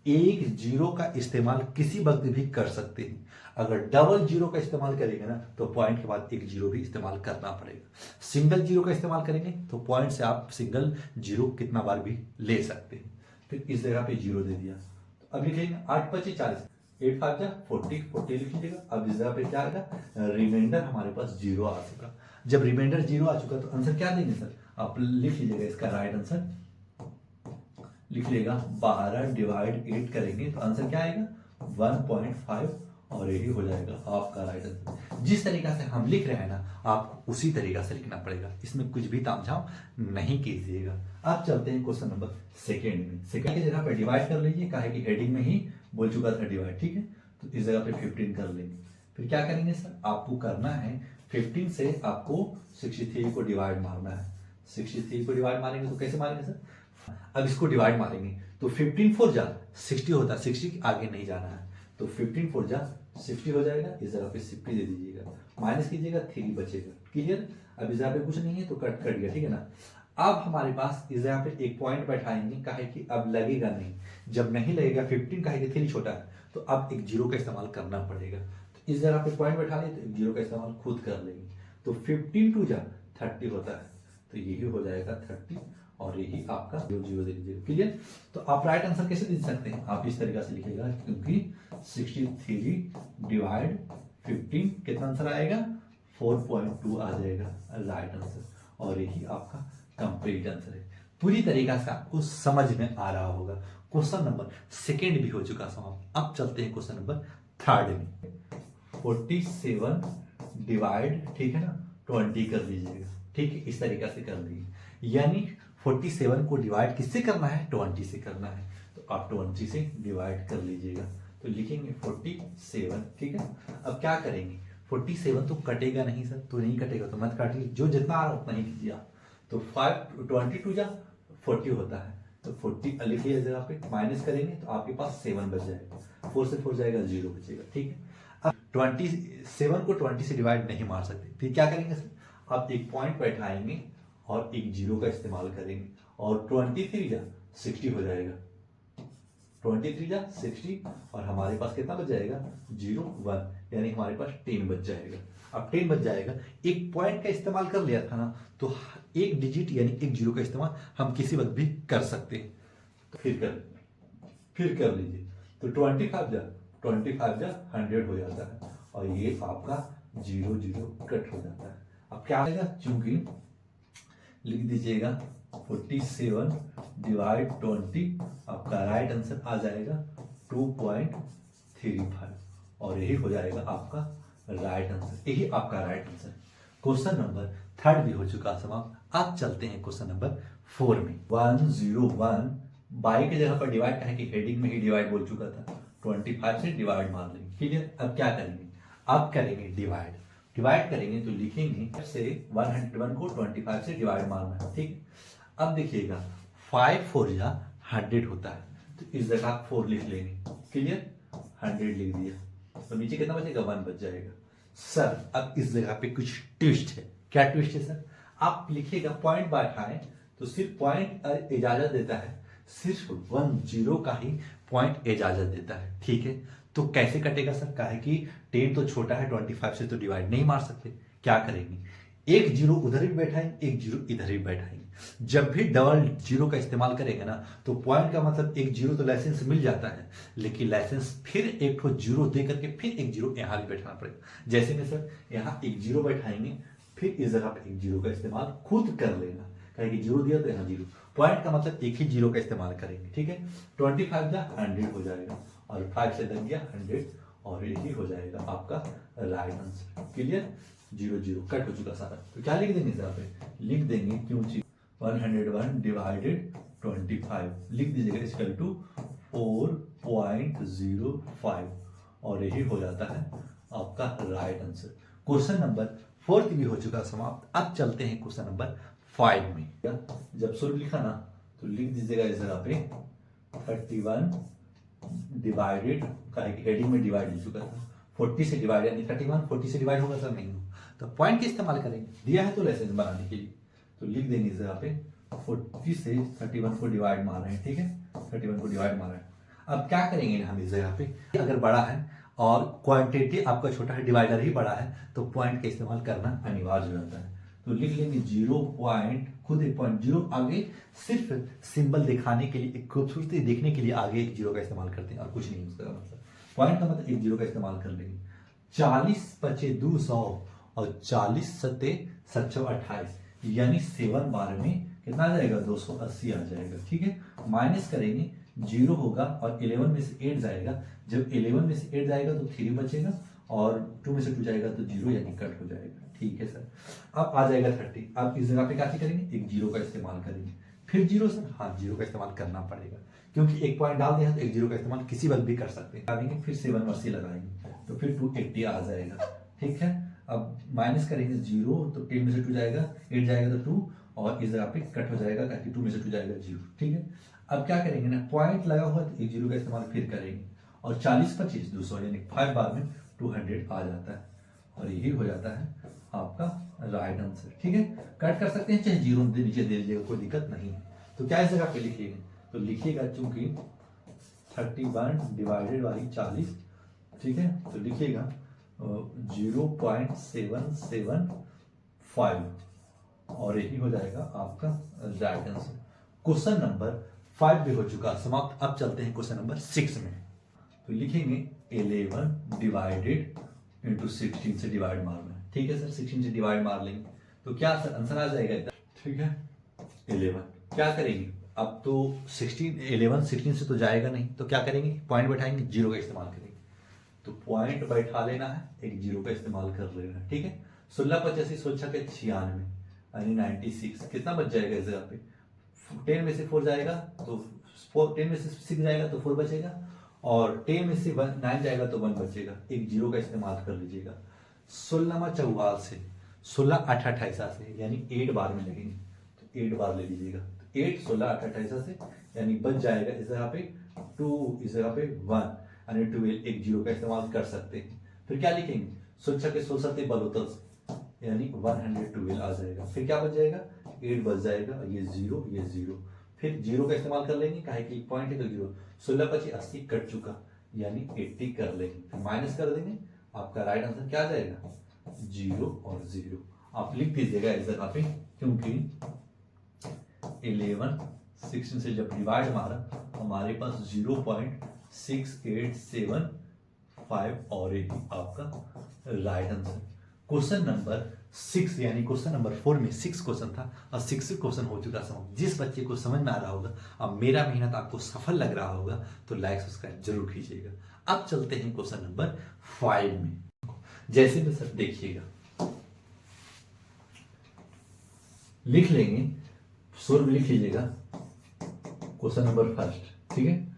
Speaker 1: एक जीरो का इस्तेमाल किसी वक्त भी कर सकते हैं। अगर डबल जीरो का इस्तेमाल करेंगे ना तो पॉइंट के बाद एक जीरो भी इस्तेमाल करना पड़ेगा। सिंगल जीरो का इस्तेमाल करेंगे तो पॉइंट से आप सिंगल जीरो कितना बार भी ले सकते हैं। फिर इस जगह पे जीरो दे दिया तो अब लिखेंगे 8 25 40, 8 5 जा 40, 40 लिख लीजिएगा। अब इस जगह पे क्या आएगा, रिमाइंडर हमारे पास जीरो आ चुका। जब रिमाइंडर जीरो आ चुका तो आंसर क्या देंगे सर, आप लिख लीजिएगा। इसका राइट आंसर लिख लेगा 12 डिवाइड 8 करेंगे तो आंसर क्या आएगा 1.5 और यही हो जाएगा आपका राइट आंसर। जिस तरीका से हम लिख रहे हैं ना आपको उसी तरीका से लिखना पड़ेगा, इसमें कुछ भी तामझाम नहीं कीजिएगा। अब चलते हैं क्वेश्चन नंबर सेकेंड में। सेकेंड की जगह पे डिवाइड कर लीजिए, काहे कि हेडिंग में ही बोल चुका था डिवाइड, ठीक है। तो इस जगह पे 15 कर लेंगे। फिर क्या करेंगे सर, आपको करना है 15 से आपको 63 को डिवाइड मारना है। 63 को डिवाइड मारेंगे तो कैसे मारेंगे सर, अब इसको डिवाइड मारेंगे तो 15 4 जा 60 होता है, 60 के आगे नहीं जाना है तो 15 4 जा 60 हो जाएगा। इस जगह पे 60 दे दीजिएगा, माइनस कीजिएगा 3 बचेगा। क्लियर। अब इस जगह पे कुछ नहीं है तो कट कट गया, ठीक है ना। अब हमारे पास इस जगह पे एक पॉइंट बैठाएंगे, काहे कि अब लगेगा नहीं। जब नहीं लगेगा 15 काहे कि 3 छोटा है तो अब एक जीरो का इस्तेमाल करना पड़ेगा। तो इस जगह पे पॉइंट बैठा लें तो एक जीरो का इस्तेमाल खुद कर लेंगे तो 15 2 जा 30 होता है तो यही हो जाएगा 30 और यही आपका 0 0 दे दीजिएगा। क्लियर। तो आप राइट आंसर कैसे दे सकते हैं, आप इस तरीका से लिखिएगा क्योंकि 63 डिवाइड 15 कितना आंसर आएगा 4.2 आ जाएगा राइट आंसर और यही आपका कंप्लीट आंसर है। पूरी तरीका से आपको समझ में आ रहा होगा। क्वेश्चन नंबर सेकेंड भी हो चुका समाप्त। अब चलते हैं क्वेश्चन नंबर थर्ड में। 47 डिवाइड, ठीक है ना, 20 कर लीजिएगा। ठीक है, इस तरीका से कर लीजिए। यानी 47 को डिवाइड किससे करना है, 20 से करना है तो आप 20 से डिवाइड कर लीजिएगा। तो लिखेंगे 47, ठीक है। अब क्या करेंगे, 47 तो कटेगा नहीं सर, तो नहीं कटेगा तो मत काटिए, जो जितना आ रहा उतना ही कीजिए आप। तो 22 जा 40 होता है तो 40 लिखिए इस जगह पे, माइनस करेंगे तो आपके पास 7 बच जाएगा। 4 से 4 जाएगा 0 बचेगा, ठीक है। अब 27 को 20 से डिवाइड नहीं मार सकते, फिर क्या करेंगे सर, आप एक पॉइंट बैठाएंगे और एक जीरो का इस्तेमाल करेंगे और 23 जा 60 हो जाएगा। 23 जा 60 और हमारे पास कितना बच जाएगा 0 1, यानी हमारे पास 10 बच जाएगा। अब 10 बच जाएगा, एक पॉइंट का इस्तेमाल कर लिया था ना तो एक डिजिट यानी एक जीरो का इस्तेमाल हम किसी वक्त भी कर सकते हैं। तो फिर कर लीजिए तो 25 जा 100 हो जाता है और ये आपका 0 0 कट हो जाता है। अब क्या आएगा, चूंकि लिख दीजिएगा 47 डिवाइड 20, आपका राइट आंसर आ जाएगा 2.35 और यही हो जाएगा आपका राइट आंसर, यही आपका right answer. Question number third भी हो चुका समाप्त। अब चलते हैं क्वेश्चन नंबर 4 में। 101 बाई की जगह पर डिवाइड करें कि हेडिंग में ही डिवाइड बोल चुका था, 25 से डिवाइड मार लेंगे। ठीक है, अब क्या करेंगे, अब करेंगे डिवाइड करेंगे तो लिखेंगे से 101 को 25 से डिवाइड मारना है। ठीक, अब देखिएगा 5 4 जा 100 होता है तो इस जगह 4 लिख लेंगे। क्लियर, 100 लिख दिया तो नीचे कितना बचेगा 1 बच जाएगा। सर अब इस जगह पे कुछ ट्विस्ट है। क्या ट्विस्ट है सर, आप लिखिएगा पॉइंट बैठाएं तो सिर्फ पॉइंट इजाजत देता है, सिर्फ 10 का ही पॉइंट इजाजत देता है। ठीक है, तो कैसे कटेगा सर, काहे कि 10 तो छोटा है 25 से तो डिवाइड नहीं मार सकते। क्या करेंगे, एक जीरो उधर भी बैठाएंगे, एक जीरो इधर भी बैठाएंगे। जब भी डबल जीरो का इस्तेमाल करेंगे ना तो पॉइंट का मतलब एक जीरो तो लाइसेंस मिल जाता है, लेकिन लाइसेंस फिर एक तो जीरो दे करके फिर एक जीरो यहाँ भी बैठाना पड़ेगा। जैसे में सर यहाँ एक जीरो बैठाएंगे, फिर इस जगह पे एक जीरो का इस्तेमाल खुद कर लेना, कहेंगे जीरो दिया तो यहाँ जीरो, पॉइंट का मतलब एक ही जीरो का इस्तेमाल करेंगे। ठीक है, 25 जा 100 हो जाएगा और 5 से लग गया 100 और यही हो जाएगा आपका राइट आंसर। क्लियर, 0 0 कट हो चुका सारा। तो क्या लिख देंगे यहाँ पे, लिख देंगे क्योंकि 101 डिवाइडेड 25 लिख दीजिएगा इक्वल टू 4.05 और यही हो जाता है आपका राइट आंसर। क्वेश्चन नंबर 4 भी हो चुका समाप्त। अब चलते हैं क्वेश्चन नंबर 5 में। जब सोल्व लिखा ना तो लिख दीजिएगा इस जगह पे 31 डिवाइडेड का हेडिंग में डिवाइड हो चुका था 40 से डिवाइड, यानी 31 40 से डिवाइड होगा सर, नहीं हो तो पॉइंट का इस्तेमाल करेंगे, दिया है तो लेसन बनाने के लिए तो लिख देंगे इस जगह पे 40 से 31 को डिवाइड मार रहे हैं, ठीक है 31 को डिवाइड मार रहे हैं। अब क्या करेंगे हम इस जगह पे, अगर बड़ा है और क्वांटिटी आपका छोटा है, डिवाइडर ही बड़ा है तो पॉइंट का इस्तेमाल करना अनिवार्य हो जाता है। तो लिख लेंगे 0 पॉइंट, खुद एक पॉइंट 0 आगे सिर्फ सिंबल दिखाने के लिए, खूबसूरती देखने के लिए आगे एक 0 का इस्तेमाल करते हैं और कुछ नहीं उसका मतलब। पॉइंट का मतलब एक 0 का इस्तेमाल कर लेंगे। 40 पचे 200 और 40 सत्ते 728, यानी 7 बार में कितना आ जाएगा 280 आ जाएगा, ठीक है। माइनस करेंगे 0 होगा और 11 में से 8 जाएगा, जब 11 में से 8 जाएगा तो 3 बचेगा और 2 में से 2 जाएगा तो 0 यानी कट हो जाएगा, ठीक है सर। अब आ जाएगा 30। अब इस जगह पे क्या करेंगे, एक 0 का इस्तेमाल करेंगे। फिर 0 सर, हाँ 0 का इस्तेमाल करना पड़ेगा क्योंकि एक पॉइंट डाल दिया तो एक 0 का इस्तेमाल किसी वक्त भी कर सकते हैं। डालेंगे फिर 7 लगाएंगे तो फिर 280 आ जाएगा, ठीक है। अब माइनस करेंगे 0 तो 10 में से 2 जाएगा, 8 जाएगा तो 2 और इस जगह पे कट हो जाएगा ताकि 2 में से 2 जाएगा 0, ठीक है। अब क्या करेंगे ना, पॉइंट लगा हुआ तो एक 0 का इस्तेमाल फिर करेंगे और 40 25 200 यानी 5 बार में 200 आ जाता है और यही हो जाता है आपका राइट आंसर, ठीक है। कट कर सकते हैं, चाहे 0 नीचे दे दीजिएगा, कोई दिक्कत नहीं है। तो क्या इस जगह पे लिखिएगा, तो लिखिएगा चूंकि 31 डिवाइडेड बाई 40, ठीक है, तो लिखिएगा 0.775 और यही हो जाएगा आपका राइट आंसर। क्वेश्चन नंबर 5 भी हो चुका समाप्त। अब चलते हैं क्वेश्चन नंबर 6 में। तो लिखेंगे 11 डिवाइडेड इंटू 16 से डिवाइड मारना है, ठीक है सर। 16 से डिवाइड मार लेंगे तो क्या सर आंसर आ जाएगा इधर, ठीक है। 11 क्या करेंगे, अब तो 11 16 से तो जाएगा नहीं तो क्या करेंगे, पॉइंट बैठाएंगे, 0 का इस्तेमाल करेंगे। तो पॉइंट बैठा लेना है, एक 0 का इस्तेमाल कर लेना है, ठीक है। 16 85 16 के 96 यानी 96, कितना बच जाएगा इस जगह पे, 10 में से 4 जाएगा तो 10 में से 6 जाएगा तो 4 बचेगा और 10 में से 9 जाएगा तो 1 बचेगा, एक 0 का इस्तेमाल कर लीजिएगा। 16 44 से 16 8 28 से यानी 8 बार में लगेंगे तो 8 बार ले लीजिएगा। 8 16 8 28 से यानी बच जाएगा इस जगह पे 2, इस जगह पे 1 यानी 12, एक 0 का इस्तेमाल कर सकते हैं। फिर क्या लिखेंगे, 16 के 16 से 72 यानी 112 आ जाएगा। फिर क्या बच जाएगा, 8 बच जाएगा, ये 0 ये 0। फिर 0 का इस्तेमाल कर लेंगे, काहे कि पॉइंट है तो 0। 16 25 80 कट चुका यानी 80 कर लेंगे, फिर माइनस कर देंगे, आपका राइट आंसर क्या आ जाएगा 0 और 0। आप लिख दीजिएगा इस जगह पे क्योंकि 11 16 से जब डिवाइड मारा हमारे पास 0.6875 और यही आपका राइट आंसर। क्वेश्चन नंबर 6 यानी क्वेश्चन नंबर 4 में 6 क्वेश्चन था और 6 क्वेश्चन हो चुका समाप्त। जिस बच्चे को समझ में आ रहा होगा अब मेरा मेहनत आपको सफल लग रहा होगा तो लाइक सब्सक्राइब जरूर कीजिएगा। अब चलते हैं क्वेश्चन नंबर 5 में। जैसे में सर देखिएगा, लिख लेंगे, सोल्व लिख लीजिएगा क्वेश्चन नंबर 1, ठीक है।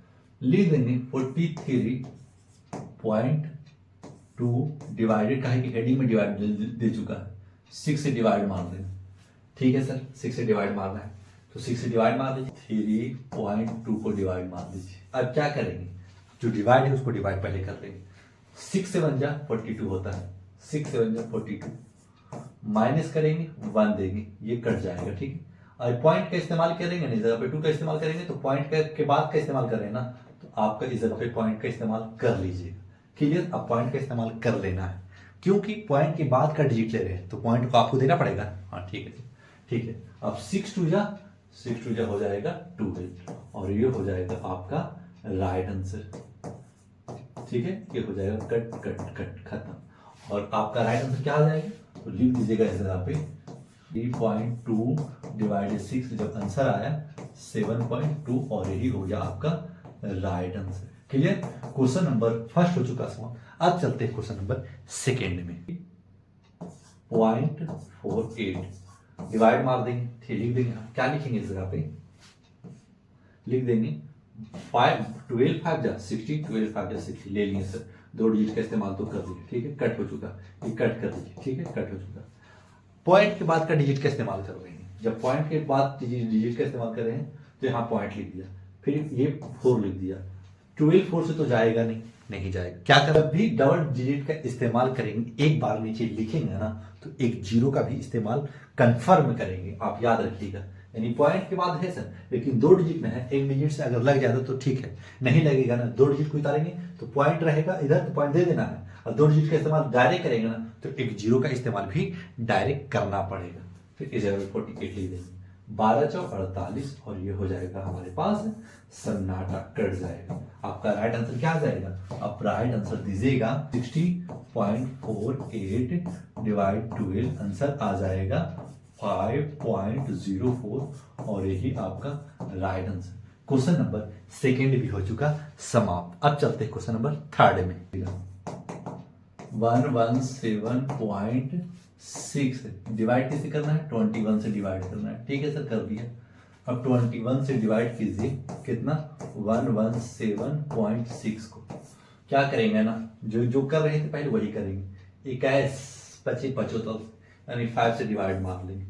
Speaker 1: लिख देंगे 43.2 डिवाइडेड, काहे कि हेडिंग में डिवाइड दे चुका है, 6 से डिवाइड मार देंगे, ठीक है सर। 6 से डिवाइड मारना है तो 6 से डिवाइड मार दीजिए, 3.2 को डिवाइड मार दीजिए। अब क्या करेंगे, जो डिवाइड है उसको डिवाइड पहले कर लेंगे। 6 से 1 जा 42 होता है, 6 से 1 जा 42, माइनस करेंगे 1 देंगे, ये कट जाएगा, ठीक है। और पॉइंट का इस्तेमाल करेंगे ना, जगह पे 2 का इस्तेमाल करेंगे तो पॉइंट के बाद का इस्तेमाल कर रहे हैं ना, तो आपका इस जगह पे पॉइंट का इस्तेमाल कर लीजिएगा। क्लियर, अब पॉइंट का इस्तेमाल कर लेना है क्योंकि पॉइंट के बाद का डिजिट ले रहे हैं तो पॉइंट को आपको देना पड़ेगा। हाँ ठीक है, ठीक है। अब 6 2 जा हो जाएगा 12 और ये हो जाएगा आपका राइट आंसर, ठीक है। ये हो जाएगा कट कट कट खत्म और आपका राइट आंसर क्या आ जाएगा, तो लिख दीजिएगा इस जगह पे 3.2 डिवाइडेड 6, जब आंसर आया 7.2 और यही हो गया आपका right answer. Clear, question number 1 हो चुका समाप्त। अब चलते हैं क्वेश्चन नंबर 2 में। 0.48 डिवाइड मार देंगे, फिर लिख देंगे, क्या लिखेंगे इस जगह पे, लिख देंगे 5 12 5 जा 60, 12 5 जा 60 ले लिए सर, 2 डिजिट का इस्तेमाल तो कर दिए, ठीक है, कट हो चुका, ये कट कर दीजिए, ठीक है, कट हो चुका। पॉइंट के बाद का डिजिट का इस्तेमाल कर रहे हैं, जब पॉइंट के बाद डिजिट का इस्तेमाल कर रहे हैं तो यहाँ पॉइंट लिख दिया, फिर ये 4 लिख दिया। 12 4 से तो जाएगा नहीं जाएगा। क्या कर, जब भी डबल डिजिट का इस्तेमाल करेंगे, एक बार नीचे लिखेंगे ना तो एक जीरो का भी इस्तेमाल कंफर्म करेंगे, आप याद रखिएगा। यानी पॉइंट के बाद है सर, लेकिन 2 डिजिट में है, एक डिजिट से अगर लग जाता तो ठीक है, नहीं लगेगा ना, 2 डिजिट को उतारेंगे तो पॉइंट रहेगा इधर, तो पॉइंट दे देना है, और 2 डिजिट का इस्तेमाल डायरेक्ट करेंगे ना तो एक जीरो का इस्तेमाल भी डायरेक्ट करना पड़ेगा। फिर इस जगह 48 लिख देंगे, 12 चौक 48, और ये हो जाएगा हमारे पास सन्नाटा, कट जाएगा। आपका राइट आंसर क्या आ जाएगा, आप राइट आंसर दीजिएगा 60.48 डिवाइड 12, आंसर आ जाएगा 5.04, और यही आपका right answer. Question number second भी हो चुका समाप्त। अब चलते हैं क्वेश्चन नंबर थर्ड में। 117.6 डिवाइड कैसे करना है, 21 से डिवाइड करना है, ठीक है सर, कर दिया। अब 21 से डिवाइड कीजिए, कितना, 117.6 को क्या करेंगे ना, जो कर रहे थे पहले वही करेंगे, 21 25 75, यानी 5 से डिवाइड मार लेंगे,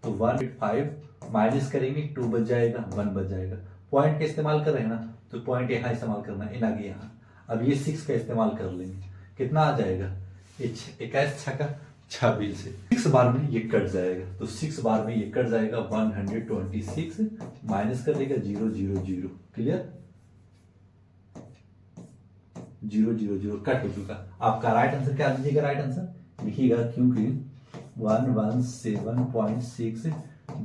Speaker 1: तो 1.5 माइनस करेंगे, 2 बच जाएगा, 1 बच जाएगा। पॉइंट का इस्तेमाल कर रहे हैं ना, तो पॉइंट यहाँ इस्तेमाल करना है, इन आगे यहाँ। अब ये 6 का इस्तेमाल कर लेंगे, कितना आ जाएगा, 21 छक्का 26 से 6 बार में ये कट जाएगा, तो 6 बार में ये कट जाएगा, 126 माइनस कर देगा 0 0 0, क्लियर, 0 0 0 कट हो चुका। आपका राइट आंसर क्या दीजिएगा, राइट आंसर लिखिएगा, क्योंकि 117.6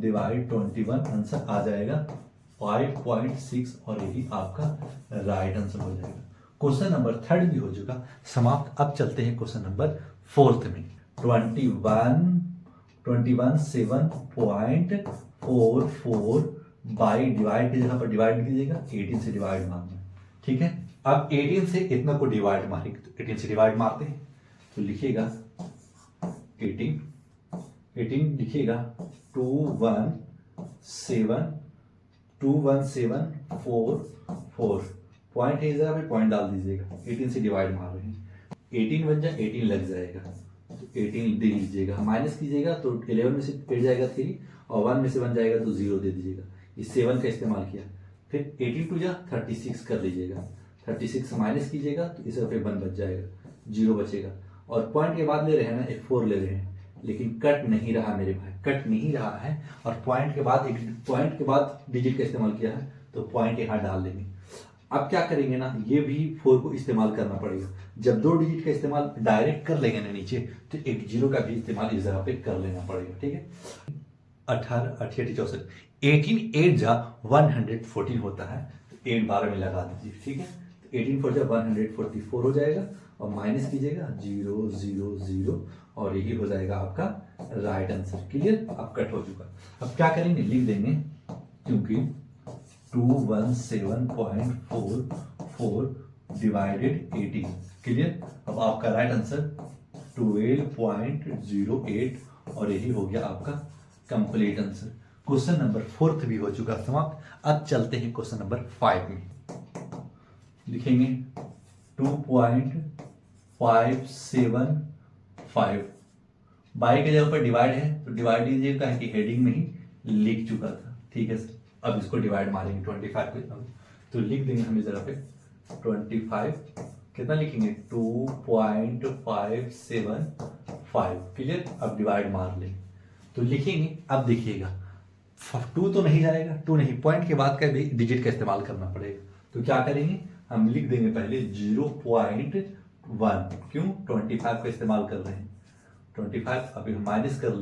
Speaker 1: डिवाइड 21, आंसर आ जाएगा 5.6, और यही आपका राइट आंसर हो जाएगा। क्वेश्चन नंबर थर्ड भी हो चुका समाप्त। अब चलते हैं क्वेश्चन नंबर फोर्थ में। 21.7.44 बाई डिवाइड की जगह पर डिवाइड कीजिएगा, 18 से डिवाइड मारना, ठीक है। अब 18 से इतना को डिवाइड मारेंगे, तो 18 से डिवाइड मारते हैं, तो लिखिएगा 18 लिखिएगा 21744, पॉइंट है इस जगह पे, पॉइंट डाल दीजिएगा, 18 से डिवाइड मार रहे हैं, 18 बन जाए 18 लग जाएगा, तो 18 दे लीजिएगा, माइनस कीजिएगा तो 11 में से कट जाएगा 3, और 1 में से बन जाएगा तो 0 दे दीजिएगा, इस 7 का इस्तेमाल किया, फिर 18 टू जा 36 कर लीजिएगा, 36 से माइनस कीजिएगा तो इस पे 1 बच जाएगा, 0 बचेगा, और पॉइंट के बाद ले रहे हैं ना, एक 4 ले रहे हैं, लेकिन कट नहीं रहा मेरे भाई, कट नहीं रहा है, और पॉइंट के बाद डिजिट का इस्तेमाल किया है, तो पॉइंट यहाँ डाल देंगे। अब क्या करेंगे ना, ये भी 4 को इस्तेमाल करना पड़ेगा, जब 2 डिजिट का इस्तेमाल डायरेक्ट कर लेंगे ना नीचे, तो एक 0 का भी इस्तेमाल इस जगह पे कर लेना पड़ेगा, ठीक है। 18 88 64, 18 8 जा 114 होता है, तो 8 12 में लगा दीजिए, ठीक है, तो 18 4 जा 144 हो जाएगा, और माइनस कीजिएगा 0 0 0, और यही हो जाएगा आपका राइट आंसर, क्लियर। अब कट हो चुका। अब क्या करेंगे, लिख देंगे, क्योंकि 217.44 डिवाइडेड 18, क्लियर। अब आपका राइट आंसर 12.08, और यही हो गया आपका complete answer. Question number fourth भी हो चुका समाप्त। अब चलते हैं क्वेश्चन नंबर 5 में। लिखेंगे 2.575, बाई के जगह पर डिवाइड है, तो डिवाइड लीजिएगा कि हेडिंग में ही लिख चुका था, ठीक है सर। अब इसको डिवाइड मारेंगे 25 पे, तो लिख देंगे हम इस जगह पे 25, कितना लिखेंगे 2.575, क्लियर। अब डिवाइड मार लेंगे, तो लिखेंगे, अब देखिएगा 2 तो नहीं जाएगा, 2 नहीं, पॉइंट के बाद का भी डिजिट का इस्तेमाल करना पड़ेगा, तो क्या करेंगे, हम लिख देंगे पहले 0.1, क्यों, 25 का इस्तेमाल कर रहे हैं, 25 अभी हम माइनस कर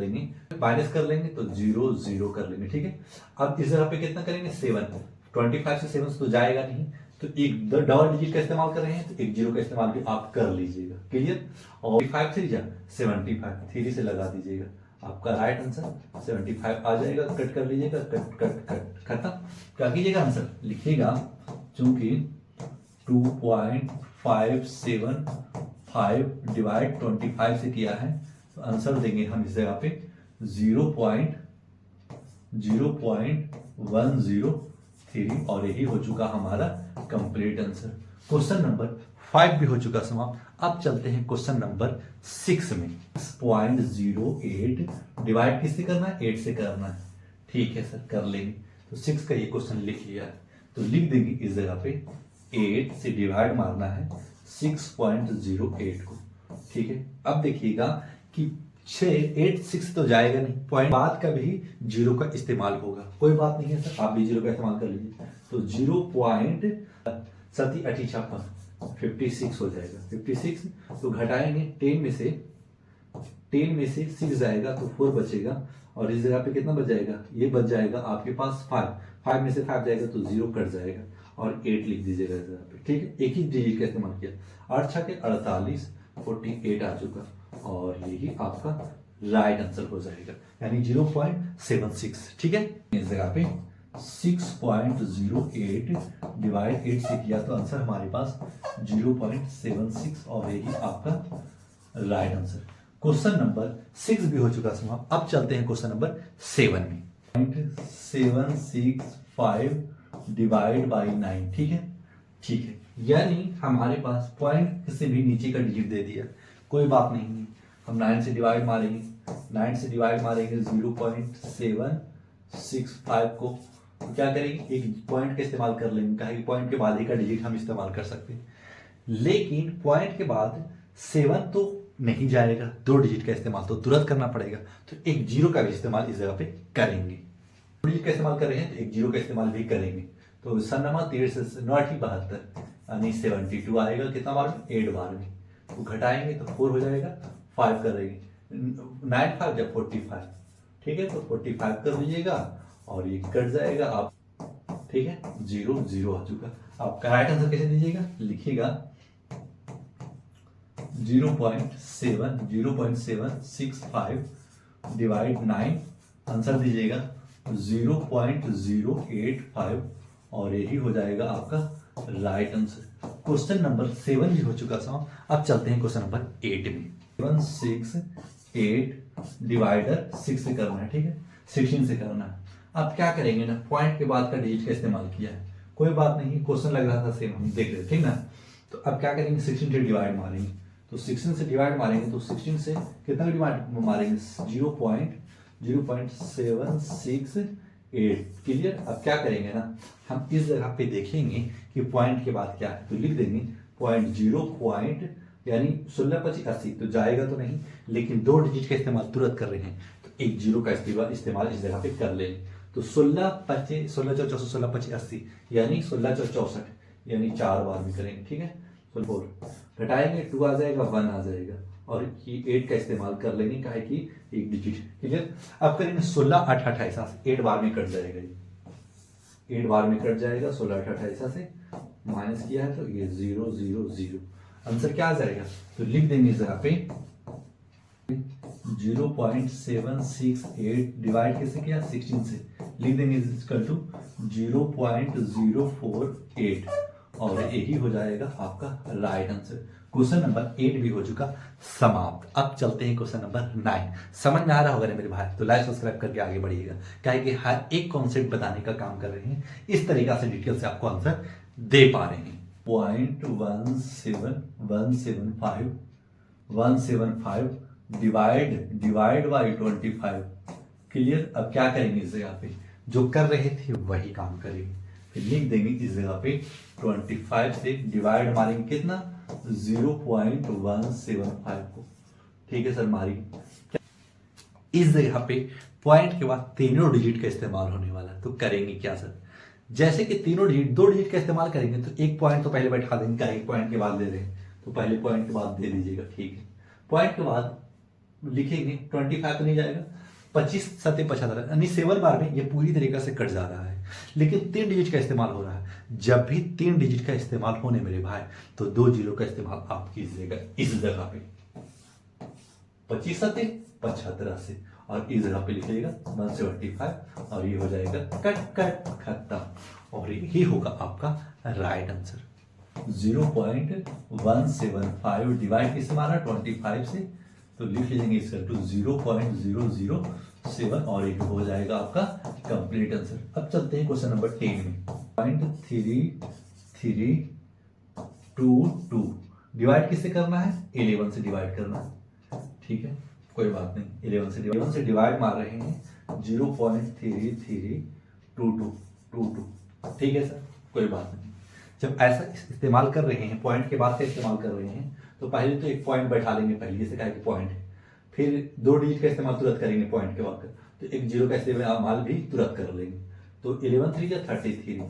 Speaker 1: लेंगे तो 0 0 कर लेंगे, ठीक है। अब इस जगह पे कितना करेंगे, 7, 25 से 7 तो जाएगा नहीं, तो एक डबल डिजिट का इस्तेमाल कर रहे हैं, तो एक 0 का इस्तेमाल भी आप कर लीजिएगा, क्लियर। और 5 3 जा 75, 3 से लगा दीजिएगा, आपका राइट आंसर 75 आ जाएगा। कट कर लीजिएगा, कट कट कट खत्म। क्या कीजिएगा, आंसर लिखिएगा, चूंकि 2.575 डिवाइड 25 से किया है, तो आंसर देंगे हम इस जगह पे 0.1036, 3 और यही हो चुका हमारा कंप्लीट आंसर। क्वेश्चन नंबर 5 भी हो चुका समाप्त। अब चलते हैं क्वेश्चन नंबर 6 में। 6.08 डिवाइड किससे करना है? 8 से करना है। ठीक है सर, कर लेंगे। तो 6 का ये क्वेश्चन लिख लिया है, तो लिख देंगे इस जगह पे 8 से डिवाइड मारना है 6.08 को। ठीक है, अब देखिएगा कि 6 तो जाएगा नहीं, पॉइंट बाद का भी जीरो का इस्तेमाल होगा। कोई बात नहीं है सर, आप भी जीरो का इस्तेमाल कर लीजिए। तो 0.56 हो जाएगा। 56 तो घटाएंगे 10 में से 6 जाएगा तो 4 बचेगा, और इस जगह पे कितना बच जाएगा? ये बच जाएगा आपके पास 5 में से 5 जाएगा तो 0 कट जाएगा, और 8 लिख दीजिएगा इस जगह पे। ठीक है, एक ही डिजिट का इस्तेमाल किया। 8 छके 48, 48 आ चुका, और यही आपका राइट आंसर हो जाएगा, यानी 0.76। ठीक है, इस जगह पे 6.08 डिवाइड 8 से किया तो आंसर हमारे पास 0.76, और यही आपका राइट आंसर। क्वेश्चन नंबर 6 भी हो चुका समाप्त। अब चलते हैं क्वेश्चन नंबर 7 में। 765 डिवाइड बाई 9। ठीक है, ठीक है, यानी हमारे पास पॉइंट से भी नीचे का डिजिट दे दिया। कोई बात नहीं है, हम 9 से डिवाइड मारेंगे। 9 से डिवाइड मारेंगे 0.765 को, तो क्या करेंगे? एक पॉइंट का इस्तेमाल कर लेंगे, कहा कि पॉइंट के बाद ही का डिजिट हम इस्तेमाल कर सकते हैं। लेकिन पॉइंट के बाद 7 तो नहीं जाएगा, 2 डिजिट का इस्तेमाल तो तुरंत करना पड़ेगा, तो एक जीरो का भी इस्तेमाल इस जगह पे करेंगे। 2 डिजिट का इस्तेमाल कर रहे हैं तो एक जीरो का इस्तेमाल भी करेंगे। तो सन्नमा 13 से 9 72, यानी 72 आएगा कितना बार में? 8 बार में। तो घटाएंगे तो 4 हो जाएगा, 5 करेंगे 9 5 जब 45। ठीक है, तो 45 कर दीजिएगा और ये कट जाएगा आप। ठीक है, 0 0 आ चुका। आपका राइट आंसर कैसे दीजिएगा? लिखिएगा 0.765 डिवाइड 9, आंसर दीजिएगा 0.085, और यही हो जाएगा आपका राइट आंसर। क्वेश्चन नंबर 7 भी हो चुका था। अब चलते हैं क्वेश्चन नंबर 8 में। 168 डिवाइडर 6 से करना है। ठीक है, 16 से करना है। अब क्या करेंगे ना, पॉइंट के बाद का डिजिट का इस्तेमाल किया है, कोई बात नहीं, क्वेश्चन लग रहा था सेम, हम देख रहे, ठीक ना। तो अब क्या करेंगे? 16 से डिवाइड मारेंगे। तो 16 से डिवाइड मारेंगे तो 16 से कितना डिवाइड मारेंगे? 0.0768। क्लियर। अब क्या करेंगे ना, हम इस जगह पे देखेंगे कि पॉइंट के बाद क्या है, तो लिख देंगे पॉइंट 0 यानी 16 25 80 तो जाएगा तो नहीं, लेकिन 2 डिजिट का इस्तेमाल तुरंत कर रहे हैं, तो एक जीरो का इस्तेमाल इस जगह पे कर लेंगे। तो 16 25 16 4 64 16 25 80, यानी 16 4 64, यानी 4 बार में करेंगे। ठीक है, 4 घटाएंगे 2 आ जाएगा, 1 आ जाएगा, और ये 8 का इस्तेमाल कर लेंगे, काहे कि एक डिजिट। ठीक है, अब करेंगे 16 8 28, 8 बार में कट जाएगा, ये 8 बार में कट जाएगा। 16 8 28 से माइनस किया है तो ये 0 0 0, आंसर क्या आ जाएगा? तो लिख देंगे इस जगह पे 0.768 डिवाइड कैसे किया? 16 से, लिख देंगे इक्वल टू 0.048, और यही हो जाएगा आपका राइट आंसर। क्वेश्चन नंबर 8 भी हो चुका समाप्त। अब चलते हैं क्वेश्चन नंबर 9। समझ में आ रहा होगा ना मेरे भाई? तो लाइक सब्सक्राइब करके आगे बढ़िएगा, क्या है कि हर एक कॉन्सेप्ट बताने का काम कर रहे हैं, इस तरीका से डिटेल से आपको आंसर दे पा रहे हैं। 175 डिवाइड बाई 25। क्लियर। अब क्या करेंगे? इस जगह पे जो कर रहे थे वही काम करेंगे, फिर लिख देंगे इस जगह पे 25 से डिवाइड मारेंगे कितना? 0.175 को। ठीक है सर, मारिए। इस जगह पे पॉइंट के बाद तीनों डिजिट का इस्तेमाल होने वाला है, तो करेंगे क्या सर? जैसे कि तीनों डिजिट 2 डिजिट का इस्तेमाल करेंगे तो एक पॉइंट तो पहले बैठा देंगे, क्या एक पॉइंट के बाद दे रहे हैं तो पहले पॉइंट के बाद दे दीजिएगा। ठीक है, पॉइंट के बाद लिखेंगे 25 तो नहीं जाएगा, 25 7 75, यानी 7 बार में ये पूरी तरीके से कट जा रहा है, लेकिन 3 डिजिट का इस्तेमाल हो रहा है। जब भी 3 डिजिट का इस्तेमाल होने मेरे भाई, तो 2 जीरो का इस्तेमाल आप कीजिएगा इस जगह पे 25 7 75 से, और इस जगह पे लिखिएगा 175, और ये हो जाएगा कट कट खत्म, और यही होगा आपका राइट आंसर। 0.175 डिवाइड किससे मारा? 25 से, तो लिख लीजिएंगे इसका टू 0.007, और ये हो जाएगा आपका कंप्लीट आंसर। अब चलते हैं क्वेश्चन नंबर 10 में। 0.3322 डिवाइड किससे करना है? 11 से डिवाइड करना है। ठीक है, कोई बात नहीं, 11 से डिवाइड मार रहे हैं 0.3322। ठीक है सर, कोई बात नहीं। जब ऐसा इस्तेमाल कर रहे हैं, पॉइंट के बाद से इस्तेमाल कर रहे हैं, तो पहले तो एक पॉइंट बैठा लेंगे, पहले जैसे कहा कि पॉइंट है, फिर 2 डिजिट का इस्तेमाल तुरंत करेंगे पॉइंट के बाद, तो एक जीरो का इस्तेमाल भी तुरंत कर लेंगे। तो 11 3 या 33,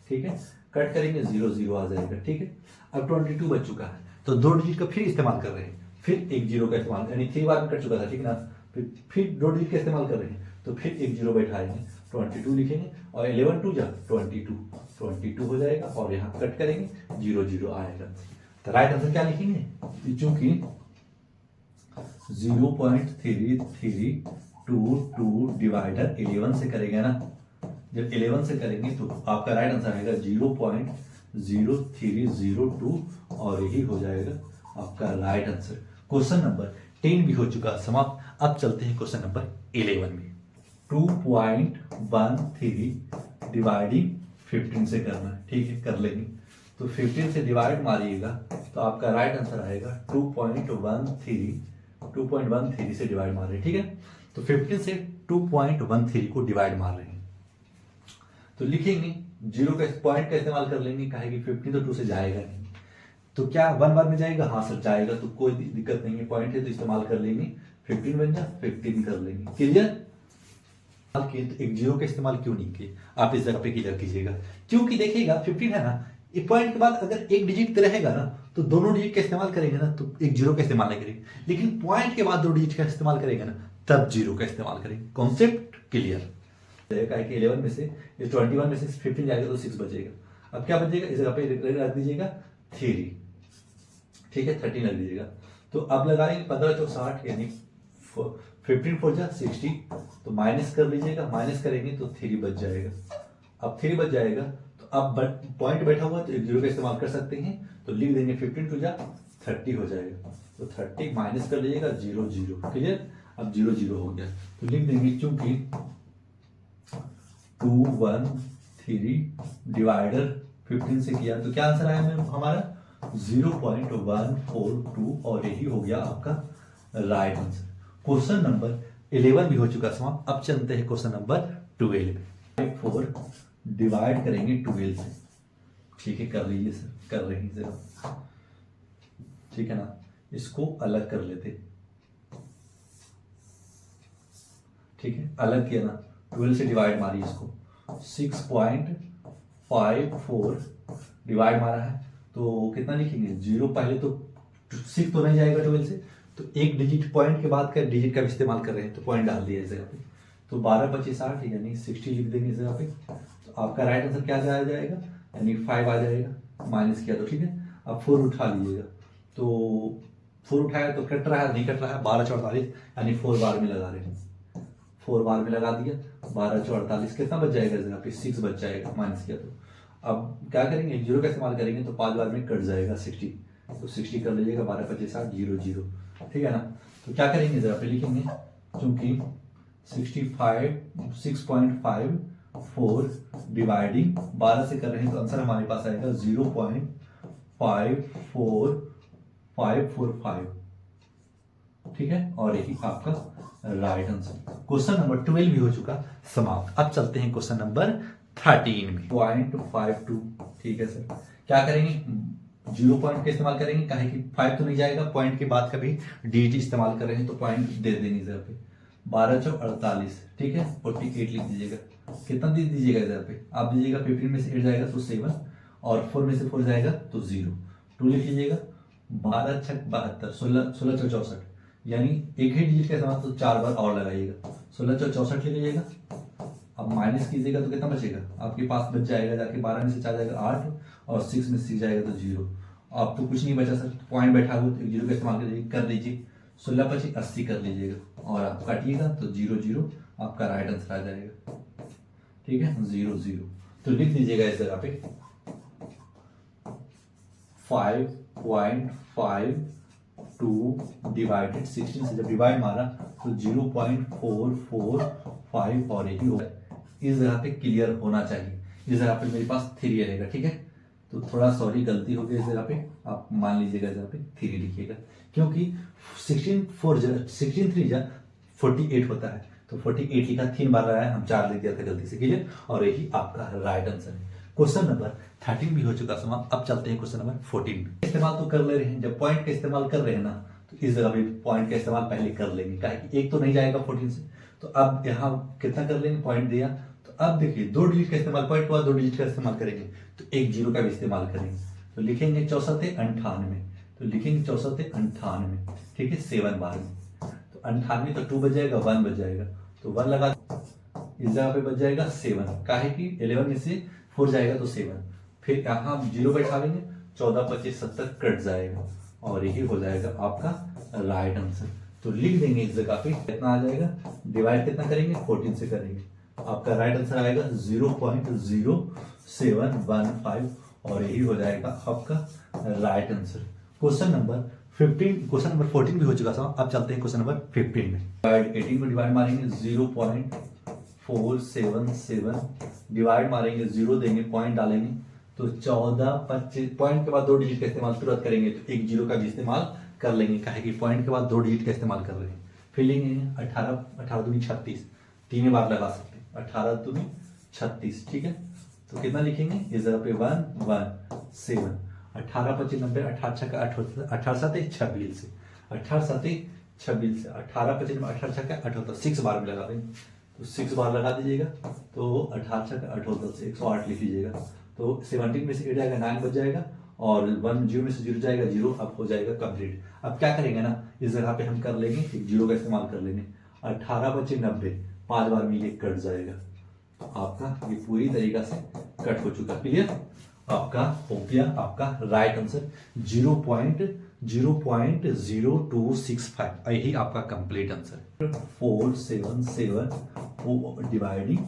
Speaker 1: ठीक है, कट करेंगे 0 0 आ जाएगा। ठीक है, अब 22 बच चुका है, तो 2 डिजिट का फिर इस्तेमाल कर रहे हैं, फिर एक जीरो का इस्तेमाल, यानी 3 बार में कट चुका था, ठीक है ना, फिर 2 डिजिट का इस्तेमाल कर रहे हैं, तो फिर एक जीरो बैठाएंगे, 22 लिखेंगे, और 11 2 जा 22 हो जाएगा, और यहाँ कट करेंगे 0 0 आएगा। तो राइट आंसर क्या लिखेंगे? चूंकि 0.3322 डिवाइडर 11 से करेंगे ना, जब 11 से करेंगे तो आपका राइट आंसर आएगा 0.0302, और यही हो जाएगा आपका राइट आंसर। क्वेश्चन नंबर 10 भी हो चुका समाप्त। अब चलते हैं क्वेश्चन नंबर 11 में। 2.13 डिवाइडिंग 15 से करना है, ठीक है, कर लेंगे। तो 15 से डिवाइड मारिएगा तो आपका राइट आंसर आएगा 2.13 से डिवाइड मार रहे हैं, ठीक है। तो 15 से 2.13 को डिवाइड मार रहे हैं, तो लिखेंगे जीरो का पॉइंट का इस्तेमाल कर लेंगे, कहे कि 15 तो 2 से जाएगा नहीं, तो क्या 1 बार में जाएगा? हाँ सर जाएगा, तो कोई दिक्कत नहीं है, पॉइंट है तो इस्तेमाल कर लेंगे, 15 बन जा 15 कर लेंगे। क्लियर? तो एक जीरो का इस्तेमाल क्यों नहीं किए, आप इस जगह पे क्लियर कीजिएगा, क्योंकि देखिएगा 15 है ना, एक पॉइंट के बाद अगर एक डिजिट रहेगा ना तो दोनों डिजिट का इस्तेमाल करेंगे ना, तो एक जीरो का इस्तेमाल नहीं करेंगे, लेकिन पॉइंट के बाद 2 डिजिट का इस्तेमाल करेंगे ना, तब जीरो का इस्तेमाल करेंगे। Concept clear? 11 में से 21 में से 15 जाएगा तो 6 बचेगा। अब क्या बचेगा? इस जगह पे रख दीजिएगा 3, ठीक है, 13 रख दीजिएगा। तो अब लगाएंगे 15 चौक 60, यानी 15 4 जा 60, तो माइनस कर लीजिएगा, माइनस करेंगे तो 3 बच जाएगा। अब 3 बच जाएगा तो अब पॉइंट बैठा हुआ तो एक जीरो का इस्तेमाल कर सकते हैं, तो लिख देंगे 15 2 जा 30 हो जाएगा, तो 30 माइनस कर लीजिएगा 0 0। क्लियर? अब 0 0 हो गया, तो लिख देंगे चूंकि 213 डिवाइडर 15 से किया, तो क्या आंसर आया हमारा? 0.142, और यही हो गया आपका राइट आंसर। क्वेश्चन नंबर 11 भी हो चुका समाप्त। अब चलते हैं क्वेश्चन नंबर 12 में। 4 डिवाइड करेंगे 12 से, ठीक है, कर लीजिए सर, कर रहे हैं सर, ठीक है ना, इसको अलग कर लेते, ठीक है, अलग किया ना, 12 से डिवाइड मारी इसको, 6.54 डिवाइड मारा है, तो कितना लिखेंगे? 0, पहले तो 6 तो नहीं जाएगा 12 से, तो एक डिजिट पॉइंट के बाद का डिजिट का भी इस्तेमाल कर रहे हैं, तो पॉइंट डाल दिया इस जगह पे, तो 12 25 60 यानी 60 लिख देंगे इस जगह पे। तो आपका राइट आंसर क्या जाएगा? यानी 5 आ जाएगा, माइनस किया तो, ठीक है। अब 4 उठा लीजिएगा, तो 4 उठाया तो कट रहा है, नहीं कट रहा है, 12 44, यानी 4 बार में लगा रहे हैं, 4 बार में लगा दिया, 12 48, कितना बच जाएगा इस जगह पे? 6 बच जाएगा, माइनस किया तो। अब क्या करेंगे? जीरो का इस्तेमाल करेंगे तो 5 बार में कट जाएगा 60, तो 60 कर लीजिएगा, 12 25 60 0 0, ठीक है ना। तो क्या करेंगे जरा पे लिखेंगे, चूंकि 6.54 डिवाइडिंग 12 से कर रहे हैं, तो आंसर हमारे पास आएगा 0.54545, ठीक है, और यही आपका राइट आंसर। क्वेश्चन नंबर 12 भी हो चुका समाप्त। अब चलते हैं क्वेश्चन नंबर 13 में। 0.52, ठीक है सर, क्या करेंगे? 0 पॉइंट का इस्तेमाल करेंगे, कहे कि 5 तो नहीं जाएगा, पॉइंट के बाद का भी डिजिट इस्तेमाल कर रहे हैं, तो पॉइंट दे देंगे इधर पे, 12 चौक 48, ठीक है, 48 लिख दीजिएगा, कितना दे दीजिएगा इधर पे? आप दीजिएगा 15 में से 8 जाएगा तो 7, और 4 में से 4 जाएगा तो 0, 2 लिख लीजिएगा, 12 छक 72, 16 चौक 64, यानी एक ही डिजिट का इस्तेमाल, तो 4 बार और लगाइएगा, 16 चौक 64 लिख लीजिएगा। अब माइनस कीजिएगा तो कितना बचेगा आपके पास? बच जाएगा जाके 12 में से 4 जाएगा 8, और 6 में से 6 जाएगा तो 0। अब तो कुछ नहीं बचा सर, पॉइंट बैठा हुआ तो एक जीरो का इस्तेमाल कर दीजिए, 16 25 80 कर लीजिएगा, और आप काटिएगा तो 0 0 आपका राइट आंसर आ जाएगा, ठीक है, 0 0। तो लिख दीजिएगा इस जगह पे 5.52 डिवाइडेड 16 से जब डिवाइड मारा तो 0.445, और यही होगा, इस जगह पे क्लियर होना चाहिए। इस जगह पे मेरे पास 3 रहेगा, ठीक है। तो थोड़ा सॉरी गलती हो गई इस जगह पे, आप मान लीजिएगा इस जगह पे 3 लिखिएगा, क्योंकि 16 3 जा 48 होता है, तो 48 लिखा, 3 बार लगाया, हम 4 लिख दिया था गलती से, क्लियर। और यही आपका राइट आंसर है। क्वेश्चन नंबर 13 भी हो चुका समाप्त। अब चलते हैं क्वेश्चन नंबर 14 में। इस्तेमाल तो कर ले रहे हैं, जब पॉइंट का इस्तेमाल कर रहे हैं ना, तो इस जगह पे पॉइंट का इस्तेमाल पहले कर लेंगे, काहे कि एक तो नहीं जाएगा 14 से, तो अब यहाँ कितना कर लेंगे, पॉइंट दिया, तो अब देखिए 2 डिजिट का इस्तेमाल, पॉइंट के बाद 2 डिजिट का इस्तेमाल करेंगे, तो एक जीरो का भी इस्तेमाल करेंगे, तो लिखेंगे 64 98, तो लिखेंगे 64 98, ठीक है, 7 बार में, तो 98 तो 2 बच जाएगा, 1 बच जाएगा, तो 1 लगा, इस जगह पे बच जाएगा 7, काहे कि 11 में से 4 जाएगा तो 7, फिर यहाँ जीरो बैठा लेंगे, 14 25 70 कट जाएगा, और यही हो जाएगा आपका राइट आंसर। तो लिख देंगे इस जगह पे कितना आ जाएगा, डिवाइड कितना करेंगे, 14 से करेंगे, आपका राइट आंसर आएगा 0.0715, और यही हो जाएगा आपका राइट आंसर। क्वेश्चन नंबर 14 भी हो चुका था। अब चलते हैं क्वेश्चन नंबर 15 में। 18 को डिवाइड मारेंगे 0.477, डिवाइड मारेंगे 0 देंगे, पॉइंट डालेंगे, तो 14 25, पॉइंट के बाद 2 डिजिट का इस्तेमाल तुरंत करेंगे, तो एक जीरो का भी इस्तेमाल कर लेंगे, काहे कि पॉइंट के बाद 2 डिजिट का इस्तेमाल कर रहे हैं। फिर लेंगे 18 दूनी 36, 3 बार लगा सकते हैं, 18 दूनी 36, ठीक है। तो कितना लिखेंगे, इस जगह पे 1 1 7, 18 25 90, 18 छक्का 18 7 26 से, 18 7 26 से, 18 25 18 छक्का 78, 6 बार में लगा देंगे, तो 6 बार लगा दीजिएगा, तो 18 छक्का 78 से 108 लिख लीजिएगा, तो 17 में से 8 जाएगा, 9 बच जाएगा, और 1 0 में से 0 जाएगा, 0, अब हो जाएगा कंप्लीट। अब क्या करेंगे ना, इस जगह पे हम कर लेंगे, एक जीरो का इस्तेमाल कर लेंगे, 18 बचे 90, 5 बार में ये कट जाएगा, तो आपका ये पूरी तरीका से कट हो चुका, क्लियर। आपका हो गया आपका राइट आंसर 0.0265, यही आपका कंप्लीट आंसर। 477 डिवाइडिंग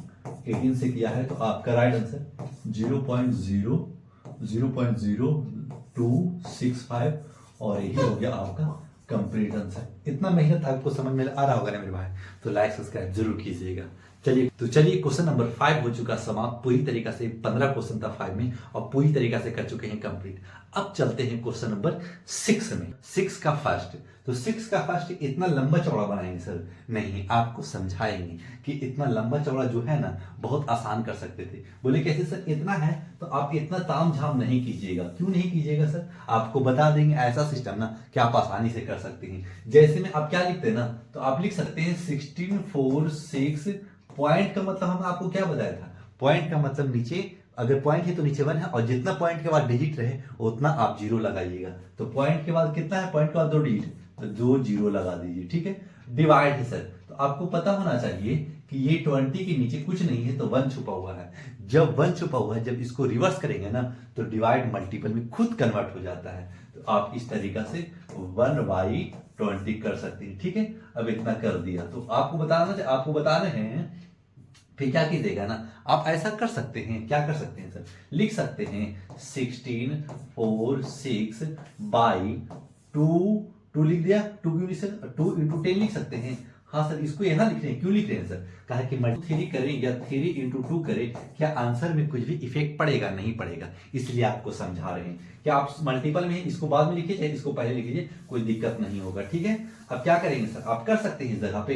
Speaker 1: 18 से किया है, तो आपका राइट आंसर 0.0265, और यही हो गया आपका कंप्लीट आंसर। इतना मेहनत आपको समझ में आ रहा होगा ना मेरे भाई, तो लाइक सब्सक्राइब जरूर कीजिएगा। चलिए क्वेश्चन नंबर 5 हो चुका समाप्त, पूरी तरीका से 15 क्वेश्चन था 5 में, और पूरी तरीका से कर चुके हैं कंप्लीट। अब चलते हैं क्वेश्चन नंबर 6 में। 6 का फर्स्ट, तो 6 का फर्स्ट इतना लंबा चौड़ा बनाएंगे सर, नहीं, आपको समझाएंगे कि इतना लंबा चौड़ा जो है ना, बहुत आसान कर सकते थे। बोले कैसे सर, इतना है तो आप इतना ताम झाम नहीं कीजिएगा। क्यों नहीं कीजिएगा सर, आपको बता देंगे ऐसा सिस्टम ना कि आप आसानी से कर सकते हैं। जैसे में आप क्या लिखते हैं ना, तो आप लिख सकते हैं 16 4 6, पॉइंट का मतलब हम आपको क्या बताया था, पॉइंट का मतलब नीचे, अगर पॉइंट है तो नीचे 1 है, और जितना पॉइंट के बाद डिजिट रहे उतना आप जीरो लगाइएगा। तो पॉइंट के बाद कितना है, पॉइंट के बाद 2 डिजिट, तो 2 जीरो लगा दीजिए, ठीक है। डिवाइड है सर, तो आपको पता होना चाहिए कि ये 20 के नीचे कुछ नहीं है, तो 1 छुपा हुआ है। जब 1 छुपा हुआ है, जब इसको रिवर्स करेंगे ना, तो डिवाइड मल्टीपल में खुद कन्वर्ट हो जाता है। तो आप इस तरीका से 1/20 कर सकते हैं, ठीक है। अब इतना कर दिया, तो आपको बता रहे हैं, फिर क्या कीजिएगा ना, आप ऐसा कर सकते हैं, क्या कर सकते हैं सर, लिख सकते हैं 16 4 6 बाई 2 लिख दिया, 2 क्यों लिख सकते, 2 × 10 लिख सकते हैं। हाँ सर, इसको यहाँ लिख रहे हैं, क्यों लिख रहे हैं सर, कहा कि मल्टी 3 करें या 3 × 2 करें, क्या आंसर में कुछ भी इफेक्ट पड़ेगा, नहीं पड़ेगा, इसलिए आपको समझा रहे हैं। क्या आप मल्टीपल में इसको बाद में लिखिए चाहे इसको पहले लिखिए, कोई दिक्कत नहीं होगा, ठीक है। अब क्या करेंगे सर, आप कर सकते हैं इस जगह पे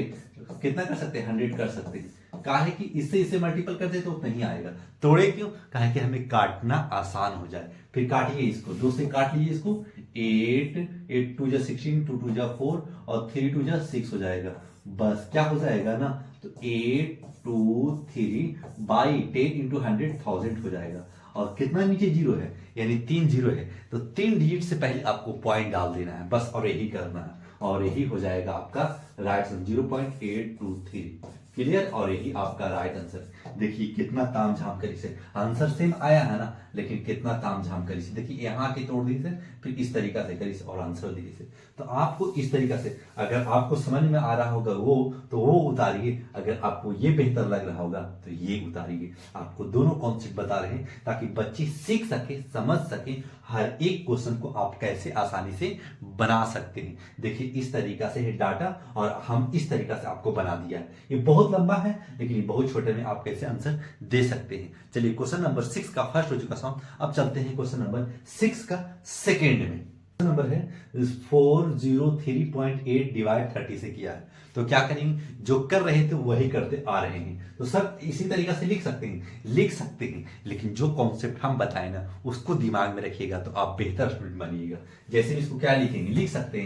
Speaker 1: कितना कर सकते हैं, 100 कर सकते हैं। काहे कि इसे मल्टीपल कर दे तो नहीं आएगा, तोड़े क्यों, काहे कि हमें काटना आसान हो जाए। फिर काटिए इसको, 2 से काट लीजिए इसको, 8 8 2 16, 2 2 4, और 3 2 6 हो जाएगा। बस क्या हो जाएगा ना, तो 8 2 3 बाई 10 × 100 1000 हो जाएगा। और कितना नीचे जीरो है, यानी 3 जीरो है, तो 3 डिजिट से पहले आपको पॉइंट डाल देना है बस, और यही करना है, और यही हो जाएगा आपका राइट आंसर 0.823, क्लियर। और यही आपका राइट आंसर। देखिए कितना ताम झाम करी से, आंसर सेम आया है ना, लेकिन कितना ताम झाम करी से। देखिए यहाँ के तोड़ दी से, फिर इस तरीका से करी से, और आंसर दी से। तो आपको इस तरीका से, अगर आपको समझ में आ रहा होगा वो, तो वो उतारिए, अगर आपको ये बेहतर लग रहा होगा तो ये उतारिए। आपको दोनों कॉन्सेप्ट बता रहे हैं ताकि बच्चे सीख सके, समझ सके हर एक क्वेश्चन को आप कैसे आसानी से बना सकते हैं। देखिए इस तरीका से है डाटा, और हम इस तरीका से आपको बना दिया है। ये बहुत लंबा है, लेकिन ये बहुत छोटे में आप कैसे ऐसे आंसर दे सकते हैं। चलिए क्वेश्चन नंबर 6 का फर्स्ट हो चुका समाप्त। अब चलते हैं क्वेश्चन नंबर 6 का सेकेंड में। नंबर है 403.8 डिवाइड 30 से किया है। तो क्या करेंगे, जो कर रहे थे वही करते आ रहे हैं। तो सर इसी तरीका से लिख सकते हैं, लेकिन जो कॉन्सेप्ट हम बताए ना उसको दिमाग में रखिएगा तो आप बेहतर स्टूडेंट बनिएगा। जैसे इसको क्या लिखेंगे, लिख सकते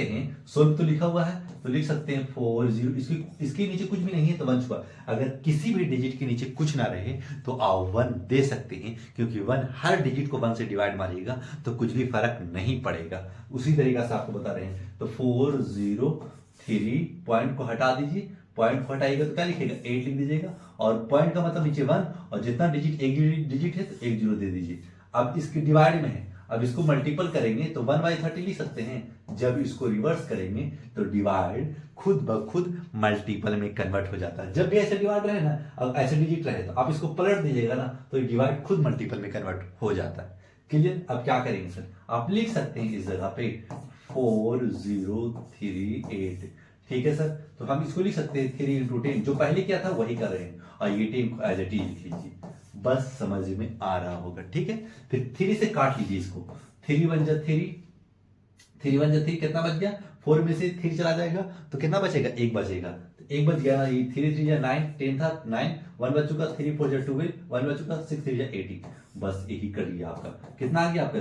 Speaker 1: हैं सोल्व तो लिखा हुआ है तो लिख सकते हैं 40, इसके नीचे कुछ भी नहीं है तो 1 छुपा। अगर किसी भी डिजिट के नीचे कुछ ना रहे तो आप 1 दे सकते हैं, क्योंकि 1 हर डिजिट को 1 से डिवाइड मारिएगा तो कुछ भी फर्क नहीं पड़ेगा। उसी तरीका से आपको बता रहे हैं। तो 403 पॉइंट को हटा दीजिए, पॉइंट को हटाइएगा तो क्या लिखेगा 8 लिख दीजिएगा, और पॉइंट का मतलब नीचे 1 और जितना डिजिट एक डिजिट है तो 1 0 दे दीजिए। अब इसके डिवाइड में है, अब इसको मल्टीपल करेंगे तो 1/30 लिख सकते हैं। जब इसको रिवर्स करेंगे तो डिवाइड खुद ब खुद मल्टीपल में कन्वर्ट हो जाता है। जब भी ऐसे डिवाइड रहे ना, अब ऐसे डिजिट रहे तो आप इसको पलट दीजिएगा ना तो डिवाइड खुद मल्टीपल में कन्वर्ट हो जाता है। क्लियर। अब क्या करेंगे सर, आप लिख सकते हैं इस जगह पे 4038। ठीक है सर, तो हम इसको लिख सकते हैं 3 × 10, जो पहले किया था वही कर रहे हैं, और ये 10 को एज इट इज लिख लीजिए। बस समझ में आ रहा होगा। ठीक है, फिर 3 से काट लीजिए इसको। 3 1 जा 3, 3 1 जा 3, कितना बच गया, 4 में से 3 चला जाएगा तो कितना बचेगा, 1 बचेगा। तो 1 बच गया, ये 3 3 जा 9, 10 था 9, 1 बच चुका, 3 4 जा 12, 1 बच चुका, 6 3 जा 18। बस यही कर लिया आपका। कितना आ गया आपका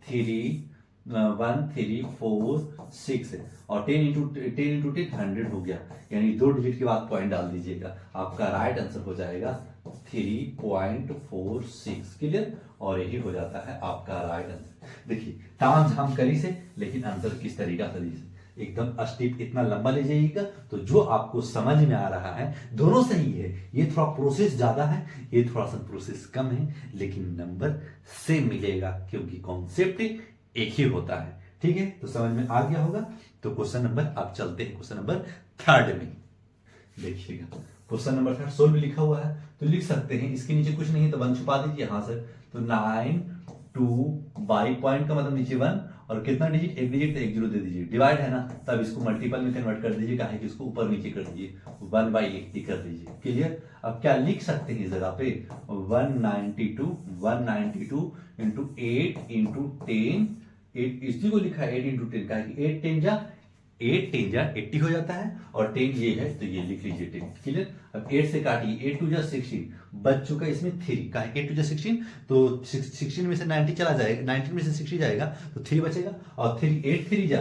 Speaker 1: 3 1 3 4 6, और 10 × 10 100 हो गया। यानी 2 डिजिट के बाद पॉइंट डाल दीजिएगा, आपका राइट आंसर हो जाएगा 3.46। क्लियर। और यही हो जाता है आपका राइट आंसर। देखिए ताम झाम करी से, लेकिन आंसर किस तरीका से दीजिए, एकदम स्टेप इतना लंबा ले जाइएगा तो जो आपको समझ में आ रहा है दोनों सही है। ये थोड़ा प्रोसेस ज्यादा है, ये थोड़ा सा प्रोसेस कम है, लेकिन नंबर सेम मिलेगा क्योंकि कॉन्सेप्ट एक ही होता है। ठीक है, तो समझ में आ गया होगा। तो क्वेश्चन नंबर, आप चलते हैं क्वेश्चन नंबर 3 में। देखिएगा क्वेश्चन नंबर 3 सोल्व लिखा हुआ है तो लिख सकते हैं, इसके नीचे कुछ नहीं है तो 1 छुपा दीजिए। हाँ सर, तो 9 2 बाई पॉइंट का मतलब नीचे 1, और कितना डिजिट, एक डिजिट तो 1 0 दे दीजिए। डिवाइड है ना, तब इसको मल्टीपल में कन्वर्ट कर दीजिए, काहे कि इसको ऊपर नीचे कर दीजिए, 1/80 कर दीजिए। क्लियर। अब क्या लिख सकते हैं इस जगह पे 192 × 8 × 10, इसी को लिखा है 8 × 10, काहे कि 8 10 जा 80 हो जाता है, और 10 ये है तो ये लिख लीजिए 10। क्लियर। अब 8 से काटिए, 8 2 जा 16, बच चुका इसमें 3, काहे 8 2 जा 16, तो 16 में से 90 चला जाएगा, 19 में से 60 जाएगा तो 3 बचेगा, और 3 8 3 जा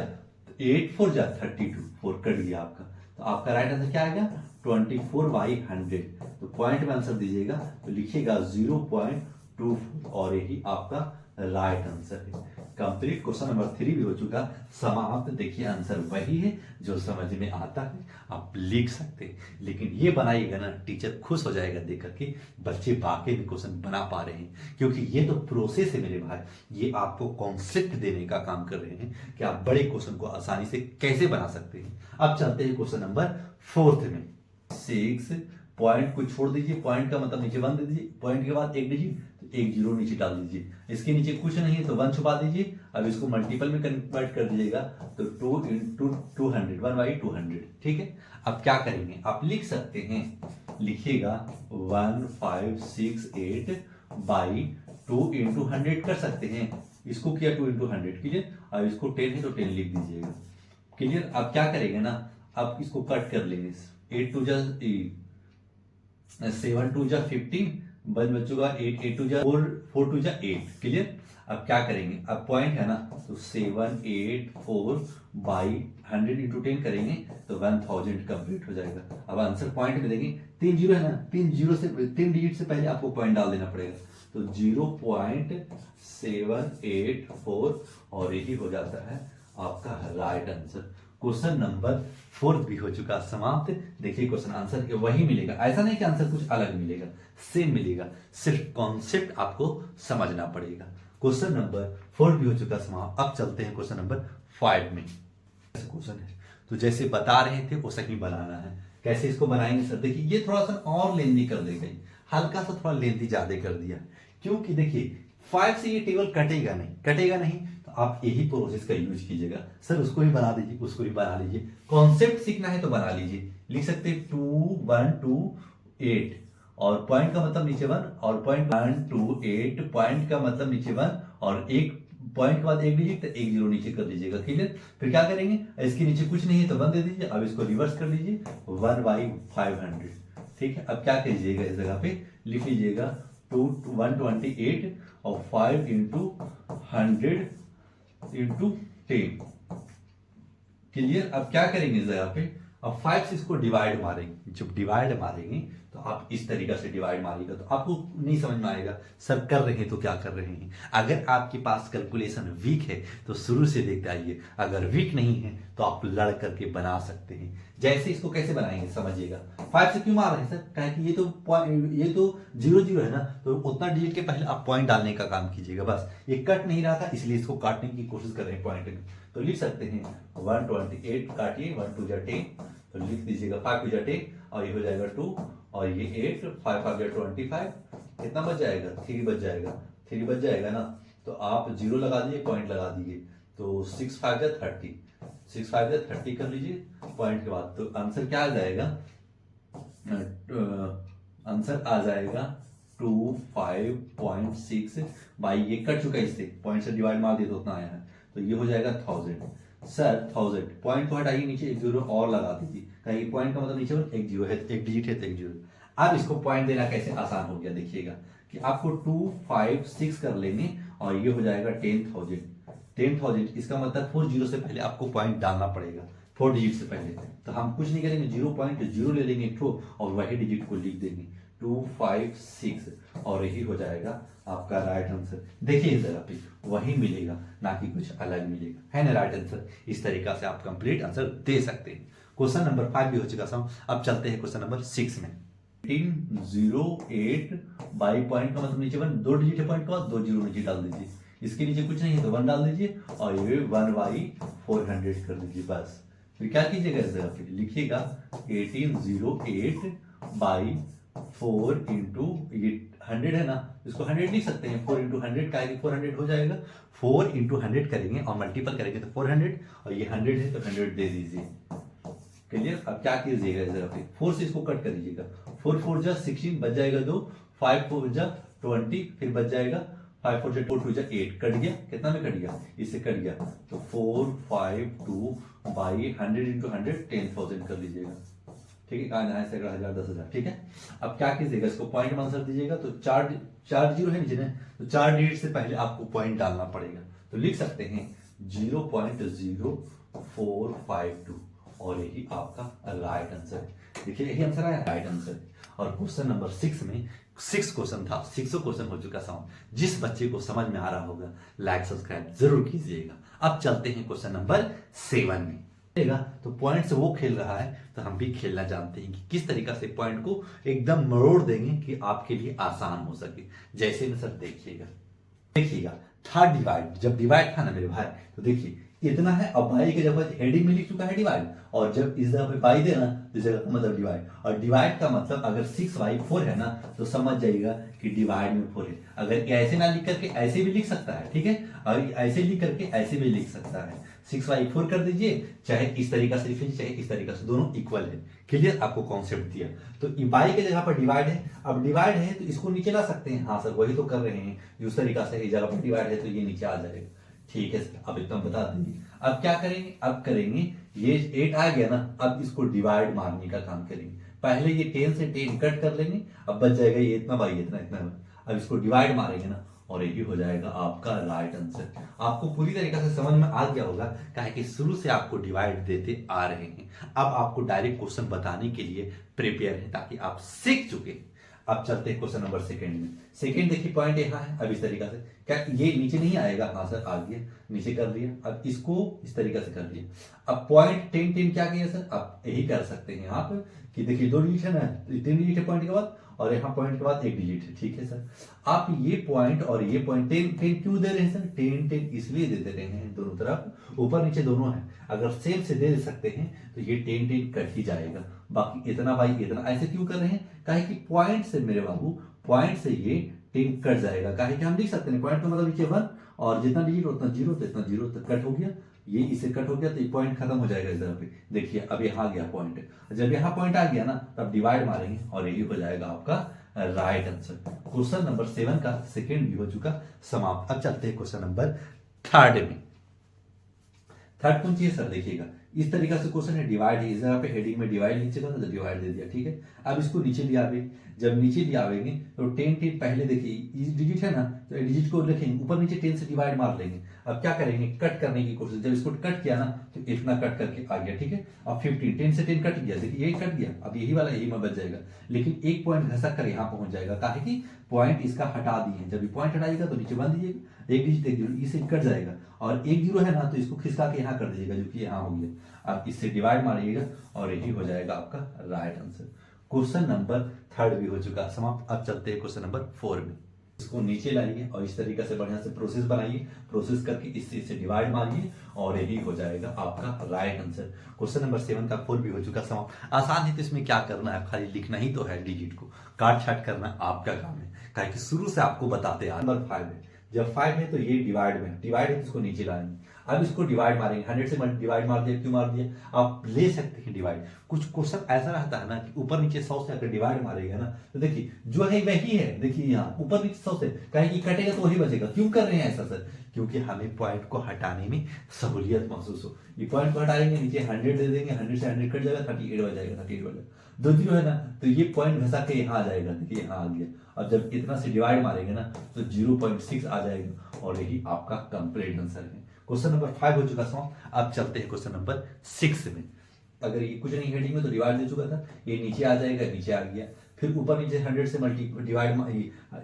Speaker 1: 8 4 जा 32, 4 कट गया आपका। तो आपका राइट आंसर क्या आएगा 24/100। तो पॉइंट में आंसर दीजिएगा तो लिखिएगा 0.24, और यही आपका राइट आंसर है। कंप्लीट क्वेश्चन नंबर 3 भी हो चुका समाप्त। देखिए आंसर वही है जो समझ में आता है, आप लिख सकते हैं, लेकिन ये बनाइएगा ना टीचर खुश हो जाएगा देख करके बच्चे वाकई में क्वेश्चन बना पा रहे हैं, क्योंकि ये तो प्रोसेस है मेरे भाई। ये आपको कॉन्सेप्ट देने का काम कर रहे हैं कि आप बड़े क्वेश्चन को आसानी से कैसे बना सकते हैं। अब चलते हैं क्वेश्चन नंबर 4 में। 6 पॉइंट को छोड़ दीजिए, पॉइंट का मतलब नीचे 1 दे दीजिए, पॉइंट के बाद एक डिजिट तो 1 0 नीचे डाल दीजिए। इसके नीचे कुछ नहीं है तो 1 छुपा दीजिए। अब इसको मल्टीपल में कन्वर्ट कर दीजिएगा तो 2 × 200, 1/200। ठीक है। अब क्या करेंगे, आप लिख सकते हैं, लिखिएगा 1568/2 × 100 कर सकते हैं। इसको किया 2 × 100। क्लियर। अब इसको 10 है तो 10 लिख दीजिएगा। क्लियर। अब क्या करेंगे ना, अब इसको कट कर लेंगे, 8 2 जा 7 2 जा 15, बच बचूगा 8 8 2 जा 4 4 2 जा 8। क्लियर। अब क्या करेंगे, अब पॉइंट है ना तो 784/100 × 10 करेंगे तो 1000 कंप्लीट हो जाएगा। अब आंसर पॉइंट में देंगे, 3 0 है ना, 3 डिजिट से पहले आपको पॉइंट डाल देना पड़ेगा, तो 0.784, और यही हो जाता है आपका राइट आंसर। क्वेश्चन नंबर 4 भी हो चुका समाप्त। देखिए क्वेश्चन आंसर वही मिलेगा, ऐसा नहीं कि आंसर कुछ अलग मिलेगा, सेम मिलेगा, सिर्फ कॉन्सेप्ट आपको समझना पड़ेगा। क्वेश्चन नंबर 4 भी हो चुका समाप्त। अब चलते हैं क्वेश्चन नंबर 5 में। क्वेश्चन है तो जैसे बता रहे थे वैसा ही बनाना है। कैसे इसको बनाएंगे सर, देखिए ये थोड़ा सा और लेंदी कर देगा, हल्का सा थोड़ा लेंदी ज्यादा कर दिया, क्योंकि देखिए 5 से ये टेबल कटेगा नहीं, तो आप यही प्रोसेस का यूज कीजिएगा। सर उसको भी बना दीजिए, उसको भी बना लीजिए, कॉन्सेप्ट सीखना है तो बना लीजिए। लिख सकते हैं 2 1 2 8, और पॉइंट का मतलब नीचे 1 और पॉइंट 1 2 8 पॉइंट का मतलब नीचे 1 और एक पॉइंट के बाद एक डिजिट तो एक जीरो नीचे कर दीजिएगा। क्लियर? फिर क्या करेंगे, इसके नीचे कुछ नहीं है तो 1 दे दीजिए। अब इसको रिवर्स कर लीजिए 1/500। ठीक है, अब क्या कीजिएगा, इस जगह पे लिख लीजिएगा 128 और 5 इंटू 100 इंटू 10। क्लियर? अब क्या करेंगे इस जगह पे, अब 5 से इसको डिवाइड मारेंगे। जब डिवाइड मारेंगे तो आप इस तरीका से डिवाइड मारिएगा तो आपको नहीं समझ में आएगा सर कर रहे हैं तो क्या कर रहे हैं। अगर आपके पास कैलकुलेशन वीक है तो शुरू से देखते आइए, अगर वीक नहीं है तो आप लड़ करके बना सकते हैं। जैसे इसको कैसे बनाएंगे समझिएगा। 5 से क्यों मार रहे हैं सर, कहे कि ये तो 0 0 है ना, तो उतना डिजिट के पहले आप पॉइंट डालने का काम कीजिएगा। बस ये कट नहीं रहा था इसलिए इसको काटने की कोशिश कर रहे हैं पॉइंट में। तो लिख सकते हैं 128 काटिए 1 2 जा 10 तो लिख दीजिएगा 5 2 जा 10 और ये हो जाएगा 2 और ये 8 5 5 जा 25 कितना बच जाएगा 3 बच जाएगा। 3 बच जाएगा ना, तो आप 0 लगा दीजिए पॉइंट लगा दीजिए तो 6 5 जा 30 6 5 जा 30 कर लीजिए पॉइंट के बाद। तो आंसर क्या आ जाएगा, आंसर आ जाएगा 25.6 बाई ये कट चुका है इससे पॉइंट से डिवाइड मार दिया तो उतना आया है तो ये हो जाएगा 1000। सर 1000 पॉइंट को हटाइए नीचे एक जीरो और लगा दीजिए, कहीं पॉइंट का मतलब नीचे एक जीरो है एक डिजिट है तो एक जीरो। अब इसको पॉइंट देना कैसे आसान हो गया, देखिएगा कि आपको 256 कर लेंगे और ये हो जाएगा 10,000। इसका मतलब 4 जीरो से पहले आपको पॉइंट डालना पड़ेगा 4 डिजिट से पहले। तो हम कुछ नहीं करेंगे 0.0 ले लेंगे एक और वही डिजिट को लिख देंगे 256 और यही हो जाएगा आपका राइट आंसर। देखिए इस जगह पे वही मिलेगा ना कि कुछ अलग मिलेगा, है ना राइट आंसर। इस तरीका से आप कंप्लीट आंसर दे सकते हैं। क्वेश्चन नंबर 5 भी हो चुका था। अब चलते हैं क्वेश्चन नंबर 6 में। 1808 बाई पॉइंट का मतलब नीचे 1 2 डिजिट है पॉइंट का बाद 2 जीरो नीचे डाल दीजिए। इसके नीचे कुछ नहीं है तो 1 डाल दीजिए और ये 1/400 कर दीजिए बस। फिर क्या कीजिएगा इस जगह पे लिखिएगा 1808 बाई 4 इंटू ये 100 है ना, इसको 100 लिख सकते हैं 4 इंटू 100 का 400 हो जाएगा। 4 इंटू 100 करेंगे और मल्टीपल करेंगे तो 400 और ये 100 है तो 100 दे दीजिए। क्लियर? अब क्या कीजिएगा इस जगह पे 4 से इसको कट कर दीजिएगा 4 4 जा 16 बच जाएगा 2 5 4 जा 20 फिर बच जाएगा 5 4 जा 4 2 जा 8 कट गया, कितना में कट गया इससे कट गया तो 4 5 2 बाई 100 इंटू 100 10,000 कर लीजिएगा। ठीक है, कहा से 1000 10,000। ठीक है, अब क्या कीजिएगा इसको पॉइंट में आंसर दीजिएगा तो 4 जीरो है नीचे तो 4 डिजिट से पहले आपको पॉइंट डालना पड़ेगा तो लिख सकते हैं 0.0452 और यही आपका राइट आंसर है। देखिए यही आंसर आया राइट आंसर। और क्वेश्चन नंबर 6 में 6 क्वेश्चन था, 6 क्वेश्चन हो चुका था। जिस बच्चे को समझ में आ रहा होगा लाइक सब्सक्राइब जरूर कीजिएगा। अब चलते हैं क्वेश्चन नंबर 7 में। तो पॉइंट से वो खेल रहा है तो हम भी खेलना जानते हैं कि किस तरीका से पॉइंट को एकदम मरोड़ देंगे कि आपके लिए आसान हो सके। जैसे में सर देखिएगा था डिवाइड, जब डिवाइड था ना मेरे भाई तो देखिए इतना है और बाई की जगह हेडिंग में लिख चुका है डिवाइड और जब इस जगह पे बाई देना तो इस जगह का मतलब डिवाइड और डिवाइड का मतलब अगर 6/4 है ना तो समझ जाइएगा कि डिवाइड में 4 है। अगर ऐसे ना लिख करके ऐसे भी लिख सकता है, ठीक है, और ऐसे लिख करके ऐसे भी लिख सकता है 6/4 कर दीजिए, चाहे इस तरीका से लिख लीजिए चाहे इस तरीका से, दोनों इक्वल है। क्लियर? आपको कॉन्सेप्ट दिया तो बाई के जगह पर डिवाइड है, अब डिवाइड है तो इसको नीचे ला सकते हैं। हाँ सर वही तो कर रहे हैं, उस तरीका से इस जगह पर डिवाइड है तो ये नीचे आ जाएगा। ठीक है सर, अब एकदम बता देंगे। अब क्या करेंगे, अब करेंगे ये 8 आ गया ना, अब इसको डिवाइड मारने का काम करेंगे। पहले ये 10 से 10 कट कर लेंगे, अब बच जाएगा ये इतना बाई इतना इतना। अब इसको डिवाइड मारेंगे ना और यही हो जाएगा आपका राइट आंसर। आपको पूरी तरीके से समझ में आ गया होगा काहे कि शुरू से आपको डिवाइड देते आ रहे हैं। अब आपको डायरेक्ट क्वेश्चन बताने के लिए प्रिपेयर है ताकि आप सीख चुके। अब चलते हैं क्वेश्चन नंबर 2 में। सेकंड देखिए पॉइंट यहाँ है, अब इस तरीका से क्या ये नीचे नहीं आएगा, हाँ सर आ गया, नीचे कर दिया। अब इसको इस तरीका से कर दिया। अब पॉइंट 10 10 क्या किया सर, आप यही कर सकते हैं आप कि देखिए 2 डिजिट है ना, 3 डिजिट है पॉइंट के बाद और यहाँ पॉइंट के बाद 1 डिजिट है। ठीक है सर, आप ये पॉइंट और ये पॉइंट 10 10 क्यों दे रहे हैं सर, 10 10 इसलिए दे रहे हैं दोनों तरफ, ऊपर नीचे दोनों है। अगर सेम से दे सकते हैं तो ये 10 10 कट ही जाएगा, बाकी इतना बाई इतना। ऐसे क्यों कर रहे हैं, काहे कि पॉइंट से मेरे बाबू पॉइंट से ये 10 कट जाएगा। काहे कि हम लिख सकते हैं पॉइंट का मतलब नीचे 1 और जितना डिजिट उतना जीरो तो इतना जीरो तो कट हो गया, ये इसे कट हो गया तो ये पॉइंट खत्म हो जाएगा इस जगह पे। देखिए अब यहाँ गया पॉइंट, जब यहाँ पॉइंट आ गया ना तब डिवाइड मारेंगे और यही हो जाएगा आपका राइट आंसर। क्वेश्चन नंबर 7 का सेकेंड भी हो चुका समाप्त। अब चलते हैं क्वेश्चन नंबर 3 में। थर्ड कौन चाहिए सर, देखिएगा इस तरीका से क्वेश्चन है, डिवाइड है, इस जगह पे हेडिंग में डिवाइड नीचे था तो डिवाइड दे दिया, ठीक है। अब इसको नीचे ले आवे, जब नीचे ले आवेंगे तो 10 पहले देखिए इस डिजिट है ना, तो डिजिट को लिखेंगे ऊपर नीचे 10 से डिवाइड मार लेंगे। अब क्या करेंगे, कट करने की कोशिश, जब इसको कट किया ना तो इतना कट करके आ गया, ठीक है। अब 15 10 से 10 कट गया, देखिए यही कट गया, अब यही वाला यही में बच जाएगा, लेकिन एक पॉइंट घसक कर यहाँ पहुंच जाएगा, काहे कि पॉइंट इसका हटा दिए, जब ये पॉइंट हटाएगा तो नीचे बन दीजिएगा, एक डिजिट एक जीरो इसे कट जाएगा, और एक जीरो है ना तो इसको खिसका के यहाँ कर दीजिएगा, जो कि यहाँ हो गया। आप इससे डिवाइड मारिएगा और यही हो जाएगा आपका राइट आंसर। क्वेश्चन नंबर 3 भी हो चुका समाप्त। अब चलते हैं क्वेश्चन नंबर 4 में। इसको नीचे लाइए और इस तरीके से बढ़िया से प्रोसेस बनाइए, प्रोसेस करके इससे डिवाइड मारिए और यही हो जाएगा आपका राइट आंसर। क्वेश्चन नंबर 7 का 4 भी हो चुका समाप्त। आसान है, तो इसमें क्या करना है, खाली लिखना ही तो है, डिजिट को काट छाट करना आपका काम है, काहे कि शुरू से आपको बताते हैं। नंबर 5 है, जब 5 है तो ये डिवाइड में, डिवाइड है तो इसको नीचे लाएंगे। अब इसको डिवाइड मारेंगे, 100 से डिवाइड मार दिया, क्यों मार दिया, आप ले सकते हैं डिवाइड। कुछ क्वेश्चन ऐसा रहता है ना कि ऊपर नीचे 100 से अगर डिवाइड मारेगा ना तो देखिए जो है वही है, देखिए यहाँ ऊपर नीचे 100 से, कहीं कि कटेगा तो वही बचेगा। क्यों कर रहे हैं ऐसा सर, क्योंकि हमें पॉइंट को हटाने में सहूलियत महसूस हो। ये पॉइंट को हटाएंगे, नीचे 100 दे देंगे, 100 से 100 कट जाएगा, 38 बच जाएगा, 38 बच जाएगा, 2 जीरो है ना तो ये पॉइंट घसा के यहाँ आ जाएगा, देखिए यहाँ आ गया। और जब इतना से डिवाइड मारेंगे ना तो 0.6 आ जाएगा और यही आपका कंप्लीट आंसर है। क्वेश्चन नंबर 5 हो चुका समाप्त। अब चलते हैं क्वेश्चन नंबर 6 में। अगर ये कुछ नहीं हेडिंग में तो डिवाइड दे चुका था, ये नीचे आ जाएगा, नीचे आ गया, फिर ऊपर नीचे 100 से डिवाइड,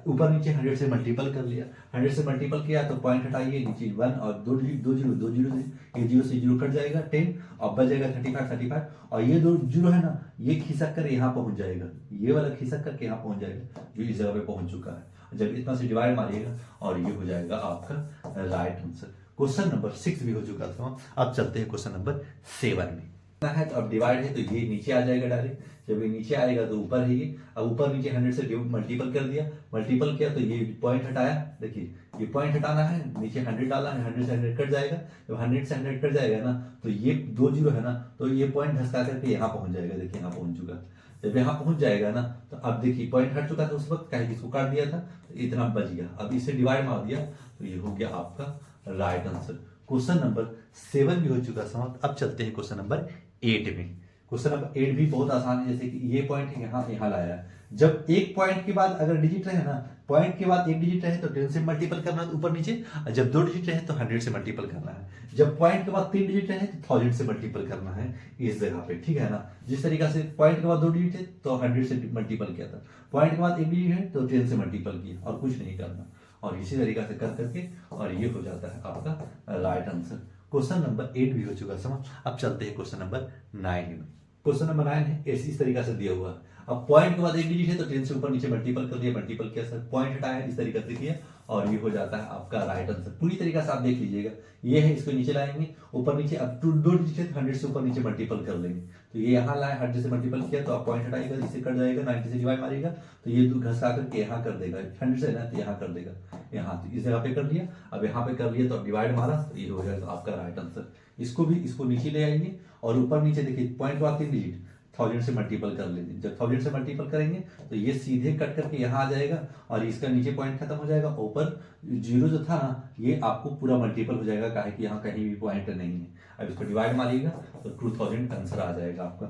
Speaker 1: ऊपर नीचे 100 से मल्टीपल कर लिया, 100 से मल्टीपल किया तो पॉइंट हटाइए, नीचे 1 और 2 जीरो से ये जीरो से जीरो कट जाएगा 10 और बच जाएगा 35 और ये 2 जीरो है ना ये खिसक कर यहाँ पहुंच जाएगा, ये वाला खिसक करके यहाँ पहुंच जाएगा जो इस जगह पे पहुंच चुका है। जब इतना से डिवाइड मारिएगा और ये हो जाएगा आपका राइट आंसर। क्वेश्चन नंबर 6 भी हो चुका था। अब चलते हैं क्वेश्चन नंबर 7 में। है तो अब डिवाइड है तो ये नीचे आ जाएगा डायरेक्ट, जब ये नीचे आएगा तो ऊपर है ये, अब ऊपर नीचे 100 से मल्टीपल कर दिया, मल्टीपल किया तो ये पॉइंट हटाया, देखिए ये पॉइंट हटाना है, नीचे 100 डाला है, 100 से 100 कट जाएगा, जब 100 से 100 कट जाएगा ना तो ये 2 जीरो है ना तो ये पॉइंट घसका करके यहाँ पहुंच जाएगा, देखिए यहाँ पहुंच चुका। जब यहाँ पहुंच जाएगा ना तो अब देखिए पॉइंट हट चुका था उस वक्त, कहीं इसको काट दिया था तो इतना बच गया, अब इसे डिवाइड मार दिया तो ये हो गया आपका राइट आंसर। क्वेश्चन नंबर 7 भी हो चुका समाप्त। अब चलते हैं क्वेश्चन नंबर 8 में। क्वेश्चन नंबर 8 भी बहुत आसान है, जैसे कि ये पॉइंट यहाँ लाया है, जब एक पॉइंट के बाद अगर डिजिट रहे ना, पॉइंट के बाद एक डिजिट रहे तो 10 से मल्टीपल करना है ऊपर नीचे, और जब 2 डिजिट रहे तो 100 से मल्टीपल करना है, जब पॉइंट के बाद 3 डिजिट रहे तो 1000 से मल्टीपल करना है इस जगह पे, ठीक है ना। जिस तरीका से पॉइंट के बाद 2 डिजिट है तो 100 से मल्टीपल किया था, पॉइंट के बाद एक डिजिट है तो 10 से मल्टीपल किया और कुछ नहीं करना, और इसी तरीका से कर करके और ये हो जाता है आपका राइट आंसर। क्वेश्चन नंबर 8 भी हो चुका समझ। अब चलते हैं क्वेश्चन नंबर 9 में। क्वेश्चन नंबर 9 है इस तरीका से दिया हुआ है, अब पॉइंट के बाद एक डिजिट है तो 10 से ऊपर नीचे मल्टीपल कर दिया, मल्टीपल किया सर, पॉइंट हटाया, इस तरीके से किया और ये हो जाता है आपका राइट आंसर। पूरी तरीका से आप देख लीजिएगा, ये है, इसको नीचे लाएंगे, ऊपर नीचे, अब 2 डिजिट है तो 100 से ऊपर नीचे मल्टीपल कर लेंगे, तो ये यहाँ लाए 100 से मल्टीपल किया तो आप पॉइंट हटाएगा, इसे कट जाएगा, 90 से डिवाइड मारेगा तो ये घसा करके यहाँ कर देगा, 100 से ना तो यहाँ कर देगा, यहाँ तो इस जगह पे कर लिया, अब यहाँ पे कर लिया तो डिवाइड मारा तो ये हो जाएगा आपका राइट आंसर। इसको नीचे ले आएंगे और ऊपर नीचे देखिए पॉइंट के बाद 3 डिजिट 1000 से मल्टीपल कर लेंगे, जब 1000 से मल्टीपल करेंगे तो ये सीधे कट करके यहाँ आ जाएगा और इसका नीचे पॉइंट खत्म हो जाएगा, ऊपर जीरो जो था ना ये आपको पूरा मल्टीपल हो जाएगा, काहे कि यहाँ कहीं भी पॉइंट नहीं है। अब इसको डिवाइड मारिएगा तो 2000 आंसर आ जाएगा आपका।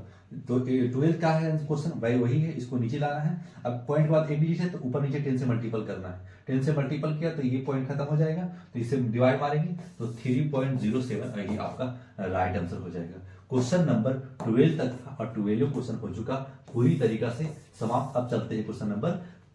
Speaker 1: तो 12 का है क्वेश्चन भाई वही है, इसको नीचे लाना है, अब पॉइंट के बाद एक डिजिट है तो ऊपर नीचे 10 से मल्टीपल करना है, 10 से मल्टीपल किया तो ये पॉइंट खत्म हो जाएगा, तो इसे डिवाइड मारेंगे तो 3.07 यही आपका राइट आंसर हो जाएगा। क्वेश्चन नंबर 12 तक था और 12 क्वेश्चन हो चुका पूरी तरीका से समाप्त। अब चलते हैं क्वेश्चन नंबर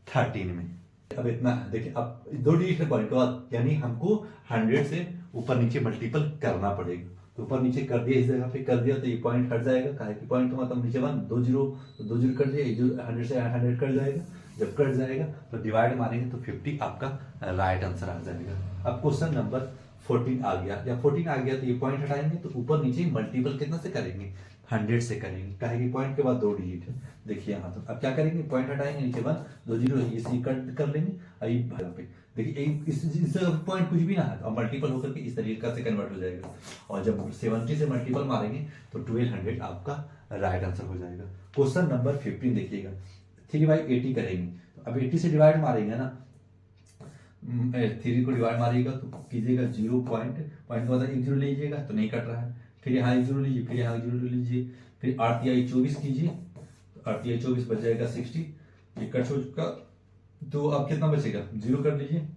Speaker 1: 13 में। अब इतना देखिए, अब 2 डिजिट पॉइंट के बाद यानी हमको 100 से ऊपर नीचे मल्टीपल करना पड़ेगा, तो ऊपर नीचे कर दिया, इस जगह पे कर दिया तो ये पॉइंट हट जाएगा, काहे कि पॉइंट का मतलब नीचे 1 2 जीरो तो 2 जीरो कट जाएगा, 100 से 100 कट जाएगा, जब कट जाएगा तो डिवाइड मारेंगे तो 50 आपका राइट आंसर आ जाएगा। अब क्वेश्चन नंबर 14 आ गया, या 14 आ गया तो ये पॉइंट हटाएंगे तो ऊपर नीचे मल्टीपल कितना से करेंगे, 100 से करेंगे, काहे कि पॉइंट के बाद 2 डिजिट है, देखिए यहाँ तो अब क्या करेंगे, पॉइंट हटाएंगे, नीचे 1 2 जीरो इसी कट कर लेंगे, यहाँ पे देखिए इस पॉइंट कुछ भी ना है, अब मल्टीपल होकर के इस तरीके से कन्वर्ट हो जाएगा, और जब 70 से मल्टीपल मारेंगे तो 1200 आपका राइट आंसर हो जाएगा। क्वेश्चन नंबर 15 देखिएगा, 3/80 करेंगे तो अब 80 से डिवाइड मारेंगे ना, 3 को डिवाइड मारिएगा तो कीजिएगा 0 पॉइंट के बाद 1 0 लीजिएगा तो नहीं कट रहा है, फिर यहाँ 1 0 लीजिए, फिर यहाँ 1 0 लीजिए, फिर 8 तिहाई 24 कीजिए, तो 8 तिहाई 24 बच जाएगा 60, ये कट हो चुका। तो अब कितना बचेगा, 0 कर लीजिए,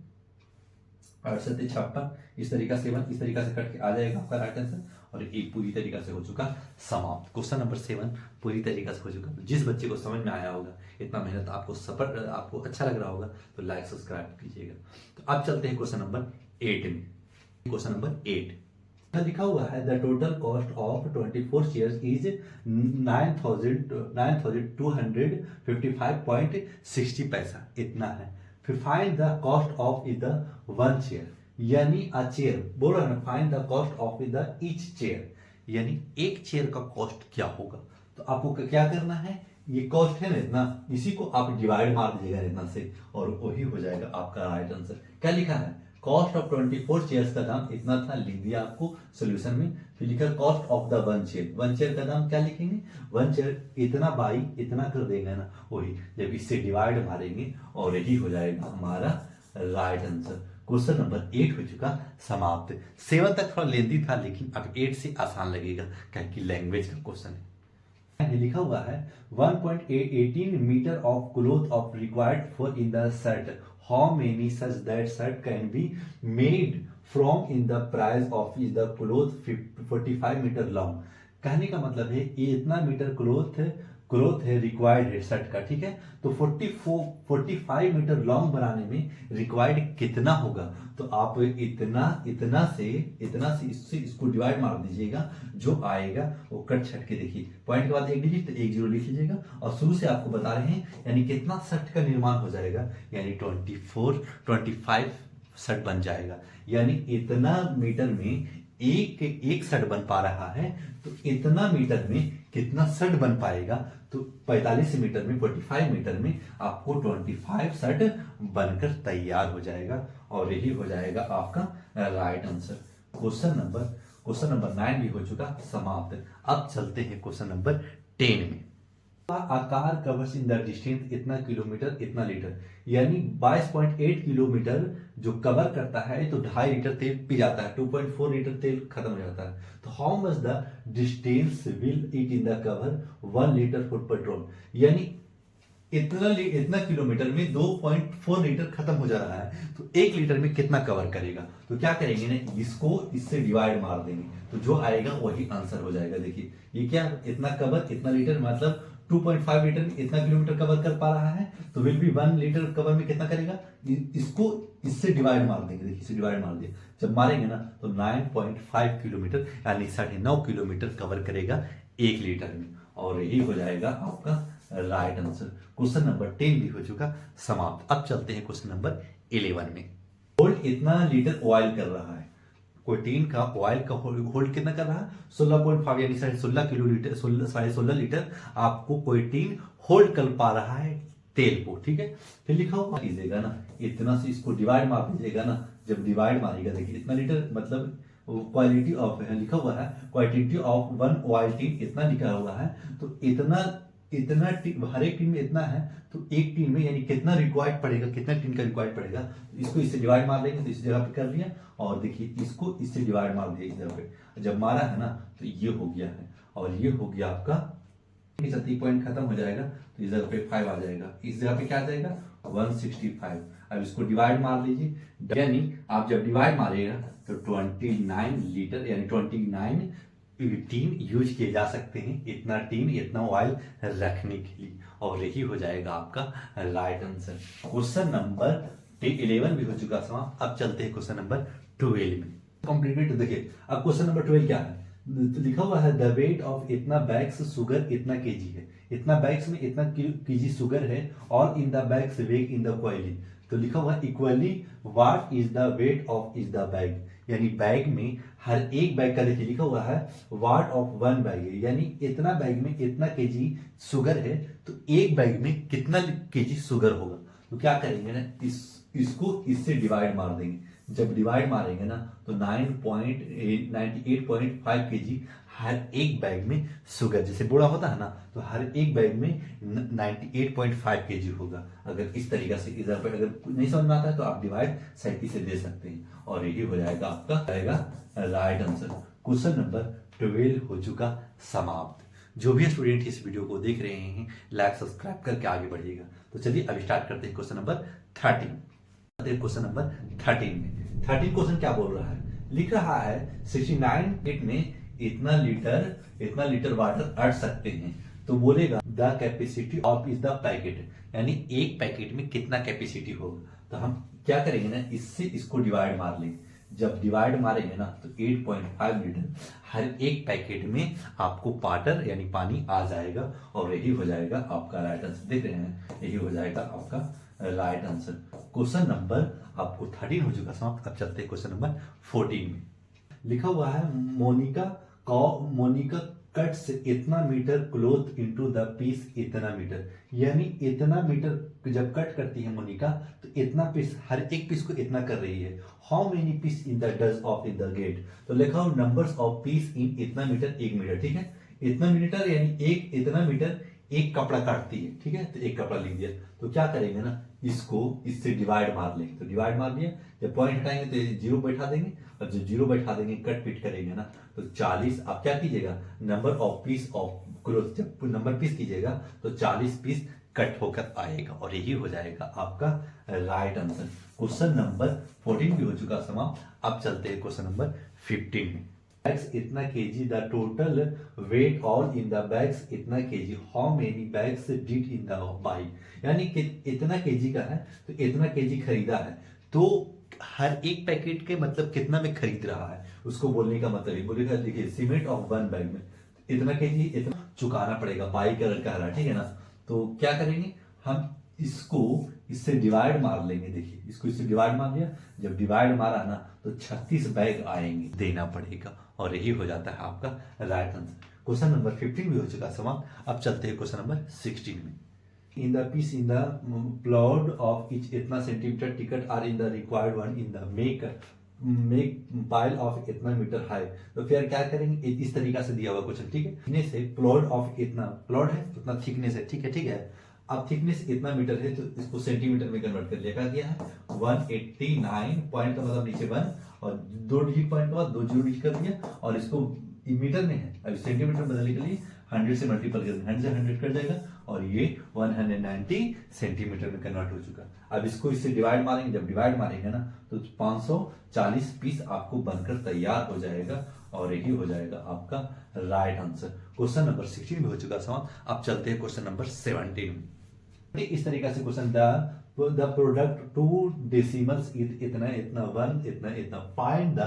Speaker 1: 8 7 56, इस तरीका से कट के आ जाएगा आपका राइट आंसर। और एक पूरी तरीका से हो चुका समाप्त। क्वेश्चन नंबर 7 पूरी तरीका से हो चुका। जिस बच्चे को समझ में आया होगा, इतना मेहनत आपको अच्छा लग रहा होगा, तो लाइक सब्सक्राइब कीजिएगा। तो अब चलते हैं क्वेश्चन नंबर 8 में। क्वेश्चन नंबर 8 लिखा हुआ है the total cost of 24 chairs is 9255.60 पैसा, इतना है। फिर find the cost of the one chair, यानी अ चेयर बोल रहा है ना, find the cost of the each chair, यानी एक चेयर का कॉस्ट क्या होगा। तो आपको क्या करना है, ये कॉस्ट है ना इतना, इसी को आप डिवाइड मार दीजिएगा इतना से, और वही हो जाएगा आपका राइट आंसर। क्या लिखा है, कॉस्ट ऑफ 24 चेयर्स का दाम इतना था, लिख दिया आपको सोल्यूशन में। फिर लिखा cost of the one chair का दाम क्या लिखेंगे, वन चेयर इतना बाई इतना कर देंगे ना, वही जब इससे डिवाइड मारेंगे और यही हो जाएगा हमारा राइट आंसर। क्वेश्चन नंबर 8 हो चुका समाप्त। 7 तक थोड़ा लेंदी था, लेकिन अब 8 से आसान लगेगा, क्योंकि लैंग्वेज का क्वेश्चन है। लिखा हुआ है 1.18 metre of cloth of required for in the shirt, how many such that shirt can be made from in the price of is the cloth 45 metre long. कहने का मतलब है ये इतना मीटर क्लोथ है रिक्वायर्ड है शर्ट का, ठीक है। तो 45 मीटर लॉन्ग बनाने में रिक्वायर्ड कितना होगा, तो आप इतना से इसको डिवाइड मार दीजिएगा, जो आएगा वो कट छट के देखिए, पॉइंट के बाद एक डिजिट तो 1 0 लिख लीजिएगा, और शुरू से आपको बता रहे हैं यानी कितना शर्ट का निर्माण हो जाएगा, यानी 25 शर्ट बन जाएगा। यानी इतना मीटर में एक शर्ट बन पा रहा है, तो इतना मीटर में कितना शर्ट बन पाएगा, तो 45 मीटर में 45 मीटर में आपको 25 शर्ट बनकर तैयार हो जाएगा, और यही हो जाएगा आपका राइट आंसर। क्वेश्चन नंबर 9 भी हो चुका समाप्त। अब चलते हैं क्वेश्चन नंबर 10 में। आकार कवर्स इन द डिस्टेंस इतना किलोमीटर इतना लीटर, यानी 22.8 किलोमीटर जो कवर करता है, तो 2.5 लीटर तेल पी जाता है, 2.4 लीटर तेल खत्म हो जाता है। तो how much the distance will it in the cover 1 litre for petrol, यानी इतना किलोमीटर में 2.4 लीटर खत्म हो जा रहा है, तो 1 लीटर में कितना कवर करेगा। तो क्या करेंगे ना, इसको इससे डिवाइड मार देंगे, तो जो आएगा वही आंसर हो जाएगा। देखिए ये क्या, इतना कवर इतना लीटर, मतलब 2.5 लीटर में इतना किलोमीटर कवर कर पा रहा है, तो विल बी 1 लीटर कवर में कितना करेगा, इसको इससे डिवाइड मार देंगे। देखिए इसे डिवाइड मार दिया, जब मारेंगे ना तो 9.5 किलोमीटर यानी 9.5 किलोमीटर कवर करेगा 1 लीटर में, और यही हो जाएगा आपका राइट आंसर। क्वेश्चन नंबर 10 भी हो चुका समाप्त। अब चलते हैं क्वेश्चन नंबर 11 में। होल्ड इतना लीटर ऑयल कर रहा है, कोई टीन का ऑयल का होल्ड कितना कर रहा है, 16.5 यानी 16.5 किलो लीटर 16.5 लीटर आपको कोई टीन होल्ड कर पा रहा है तेल को, ठीक है। फिर लिखा हुआ कीजिएगा ना, इतना से इसको डिवाइड मार दीजिएगा ना, जब डिवाइड मारिएगा देखिए इतना लीटर, मतलब क्वालिटी ऑफ है, लिखा हुआ है क्वांटिटी ऑफ 1 ऑयल टीन इतना लिखा हुआ है, तो इतना हर एक टीन में इतना है, तो एक टीन में यानी कितना रिक्वायर्ड पड़ेगा, कितना टीन का रिक्वायर्ड पड़ेगा, तो इसको इससे डिवाइड मार देंगे, तो इस जगह पे कर लिया, और देखिए इसको इससे डिवाइड मार दिया इस जगह पे, जब मारा है ना तो ये हो गया है, और ये हो गया आपका 30 पॉइंट खत्म हो जाएगा, तो इस जगह पे 5 आ जाएगा, इस जगह पे क्या आ जाएगा 165। अब इसको डिवाइड मार लीजिए, यानी आप जब डिवाइड मारिएगा तो 29 लीटर यानी 29 टीन यूज किए जा सकते हैं, इतना टीन इतना ऑयल रखने के लिए, और यही हो जाएगा आपका राइट आंसर। क्वेश्चन नंबर 11 भी हो चुका समाप्त। अब चलते हैं क्वेश्चन नंबर 12 में। कंप्लीटेड। देखिए अब क्वेश्चन नंबर 12 क्या है, तो लिखा हुआ है द वेट ऑफ इतना बैग्स शुगर इतना केजी है, इतना बैग्स में इतना केजी शुगर है, और in the bags weight in the equally, तो लिखा हुआ है equally what is the weight of is the bag, यानी बैग में हर एक बैग का देखिए लिखा हुआ है वाट ऑफ 1 बैग है, यानी इतना बैग में इतना केजी शुगर है, तो एक बैग में कितना केजी शुगर होगा। तो क्या करेंगे ना, इसको इससे डिवाइड मार देंगे, जब डिवाइड मारेंगे ना तो 98.5 केजी हर एक बैग में शुगर, जैसे बोरा होता है ना, तो हर एक बैग में 98.5 केजी होगा। अगर इस तरीका से इधर पर अगर नहीं समझ में आता है तो आप डिवाइड 37 से दे सकते हैं और यही हो जाएगा आपका राइट आंसर। क्वेश्चन नंबर 12 हो चुका समाप्त। जो भी स्टूडेंट इस वीडियो को देख रहे हैं लाइक सब्सक्राइब करके आगे बढ़िएगा। तो चलिए अब स्टार्ट करते हैं क्वेश्चन नंबर 13। क्वेश्चन नंबर 13 में 13 क्वेश्चन क्या बोल रहा है, लिख रहा है 69 लीटर में इतना लीटर वाटर अट सकते हैं। तो बोलेगा the capacity of is the packet, यानी एक पैकेट में कितना कैपेसिटी होगा। तो हम क्या करेंगे ना, इससे इसको डिवाइड मार लेंगे। जब डिवाइड मारेंगे ना तो 8.5 लीटर हर एक पैकेट में आपको वाटर यानी पानी आ जाएगा और यही हो जाएगा आपका राइट आंसर। देख रहे हैं, यही हो जाएगा आपका राइट आंसर। क्वेश्चन नंबर आपको 13 हो चुका समाप्त। अब चलते हैं क्वेश्चन नंबर 14 में। लिखा हुआ है मोनिका कट्स इतना metre cloth into the piece इतना मीटर, यानी इतना मीटर जब कट करती है मोनिका तो इतना पीस, हर एक पीस को इतना कर रही है। How many piece in the does of in the gate, तो लिखा हो नंबर्स ऑफ पीस इन इतना मीटर 1 मीटर, ठीक है। इतना मीटर यानी एक इतना मीटर एक कपड़ा काटती है, ठीक है। तो एक कपड़ा लिख दिया, तो क्या करेंगे ना, इसको इससे डिवाइड मार लेंगे। तो डिवाइड मार लिया, जब पॉइंट हटाएंगे तो जीरो बैठा देंगे और जब जीरो बैठा देंगे कट पिट करेंगे ना तो 40। आप क्या कीजिएगा, number of peace of cloth जब नंबर पीस कीजिएगा तो 40 पीस कट होकर आएगा और यही हो जाएगा आपका राइट आंसर। क्वेश्चन नंबर 14 भी हो चुका समाप्त। अब चलते हैं क्वेश्चन नंबर 15 में। बैग्स इतना kg, the total weight all in the bags इतना kg, how many bags did in the buy, यानी कि इतना केजी का है तो इतना केजी खरीदा है, तो हर एक पैकेट के मतलब कितना में खरीद रहा है उसको बोलने का मतलब है। बोलेगा देखिए सीमेंट ऑफ वन बैग में इतना केजी इतना चुकाना पड़ेगा, बाई कलर का है, ठीक है ना। तो क्या करेंगे हम, इसको इससे डिवाइड मार लेंगे। देखिए इसको इससे डिवाइड मार लिया, जब डिवाइड मारा ना तो 36 बैग आएंगे, देना पड़ेगा और यही हो जाता है आपका राइट आंसर। क्वेश्चन नंबर 15 भी हो चुका समाप्त। अब चलते हैं क्वेश्चन नंबर 16 में। In the piece in the plot of each इतना centimetre thick are in the required one in the make pile of इतना मीटर हाई। तो फिर क्या करेंगे, इस तरीका से दिया हुआ क्वेश्चन, ठीक है। थिकनेस है प्लॉट ऑफ इतना, प्लॉट है उतना थिकनेस है, ठीक है, ठीक है। अब थिकनेस इतना मीटर है तो इसको सेंटीमीटर में कन्वर्ट कर लिया, क्या दिया है 189 पॉइंट का मतलब नीचे 1 और 2 डिजिट पॉइंट के बाद 2 जीरो डिजिट कर दिया और इसको मीटर में है, अब सेंटीमीटर बदलने के लिए 100 से मल्टीपल कर देंगे, 100 से 100 कर जाएगा और ये 190 सेंटीमीटर में कन्वर्ट हो चुका। अब इसको इससे डिवाइड मारेंगे, जब डिवाइड मारेंगे ना तो 540 पीस आपको बनकर तैयार हो जाएगा और यही हो जाएगा आपका राइट आंसर। क्वेश्चन नंबर 16 में हो चुका समाप्त। अब चलते हैं क्वेश्चन नंबर 17 में। इस तरीका से क्वेश्चन द प्रोडक्ट 2 डेसिमल्स इतना इतना 1 इतना इतना फाइंड द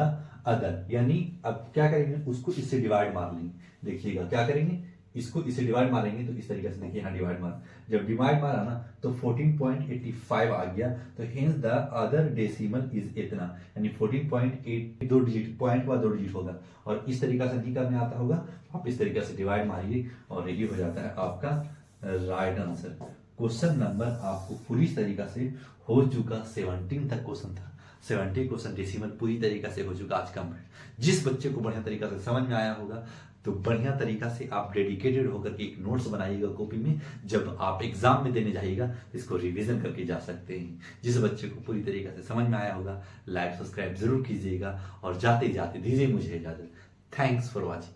Speaker 1: अदर, यानी अब क्या करेंगे उसको इससे डिवाइड मार लेंगे। देखिएगा क्या करेंगे, इसको इससे डिवाइड मारेंगे तो इस तरीके से देखिए, यहाँ डिवाइड मार, जब डिवाइड मारा ना तो 14.85 आ गया, तो hence the other decimal is इतना, यानी 14.8 2 डिजिट पॉइंट का 2 डिजिट होगा और इस तरीका से नहीं करने आता होगा आप इस तरीके से डिवाइड मारिए और यही हो जाता है आपका राइट आंसर। क्वेश्चन नंबर आपको पूरी तरीका से हो चुका, 17 तक क्वेश्चन था, 70 क्वेश्चन डेसिमल पूरी तरीका से हो चुका आज का। जिस बच्चे को बढ़िया तरीका से समझ में आया होगा तो बढ़िया तरीका से आप डेडिकेटेड होकर के एक नोट्स बनाइएगा कॉपी में, जब आप एग्जाम में देने जाइएगा तो इसको रिवीजन करके जा सकते हैं। जिस बच्चे को पूरी तरीका से समझ में आया होगा लाइक सब्सक्राइब जरूर कीजिएगा और जाते जाते दीजिए मुझे इजाजत। Thanks for watching.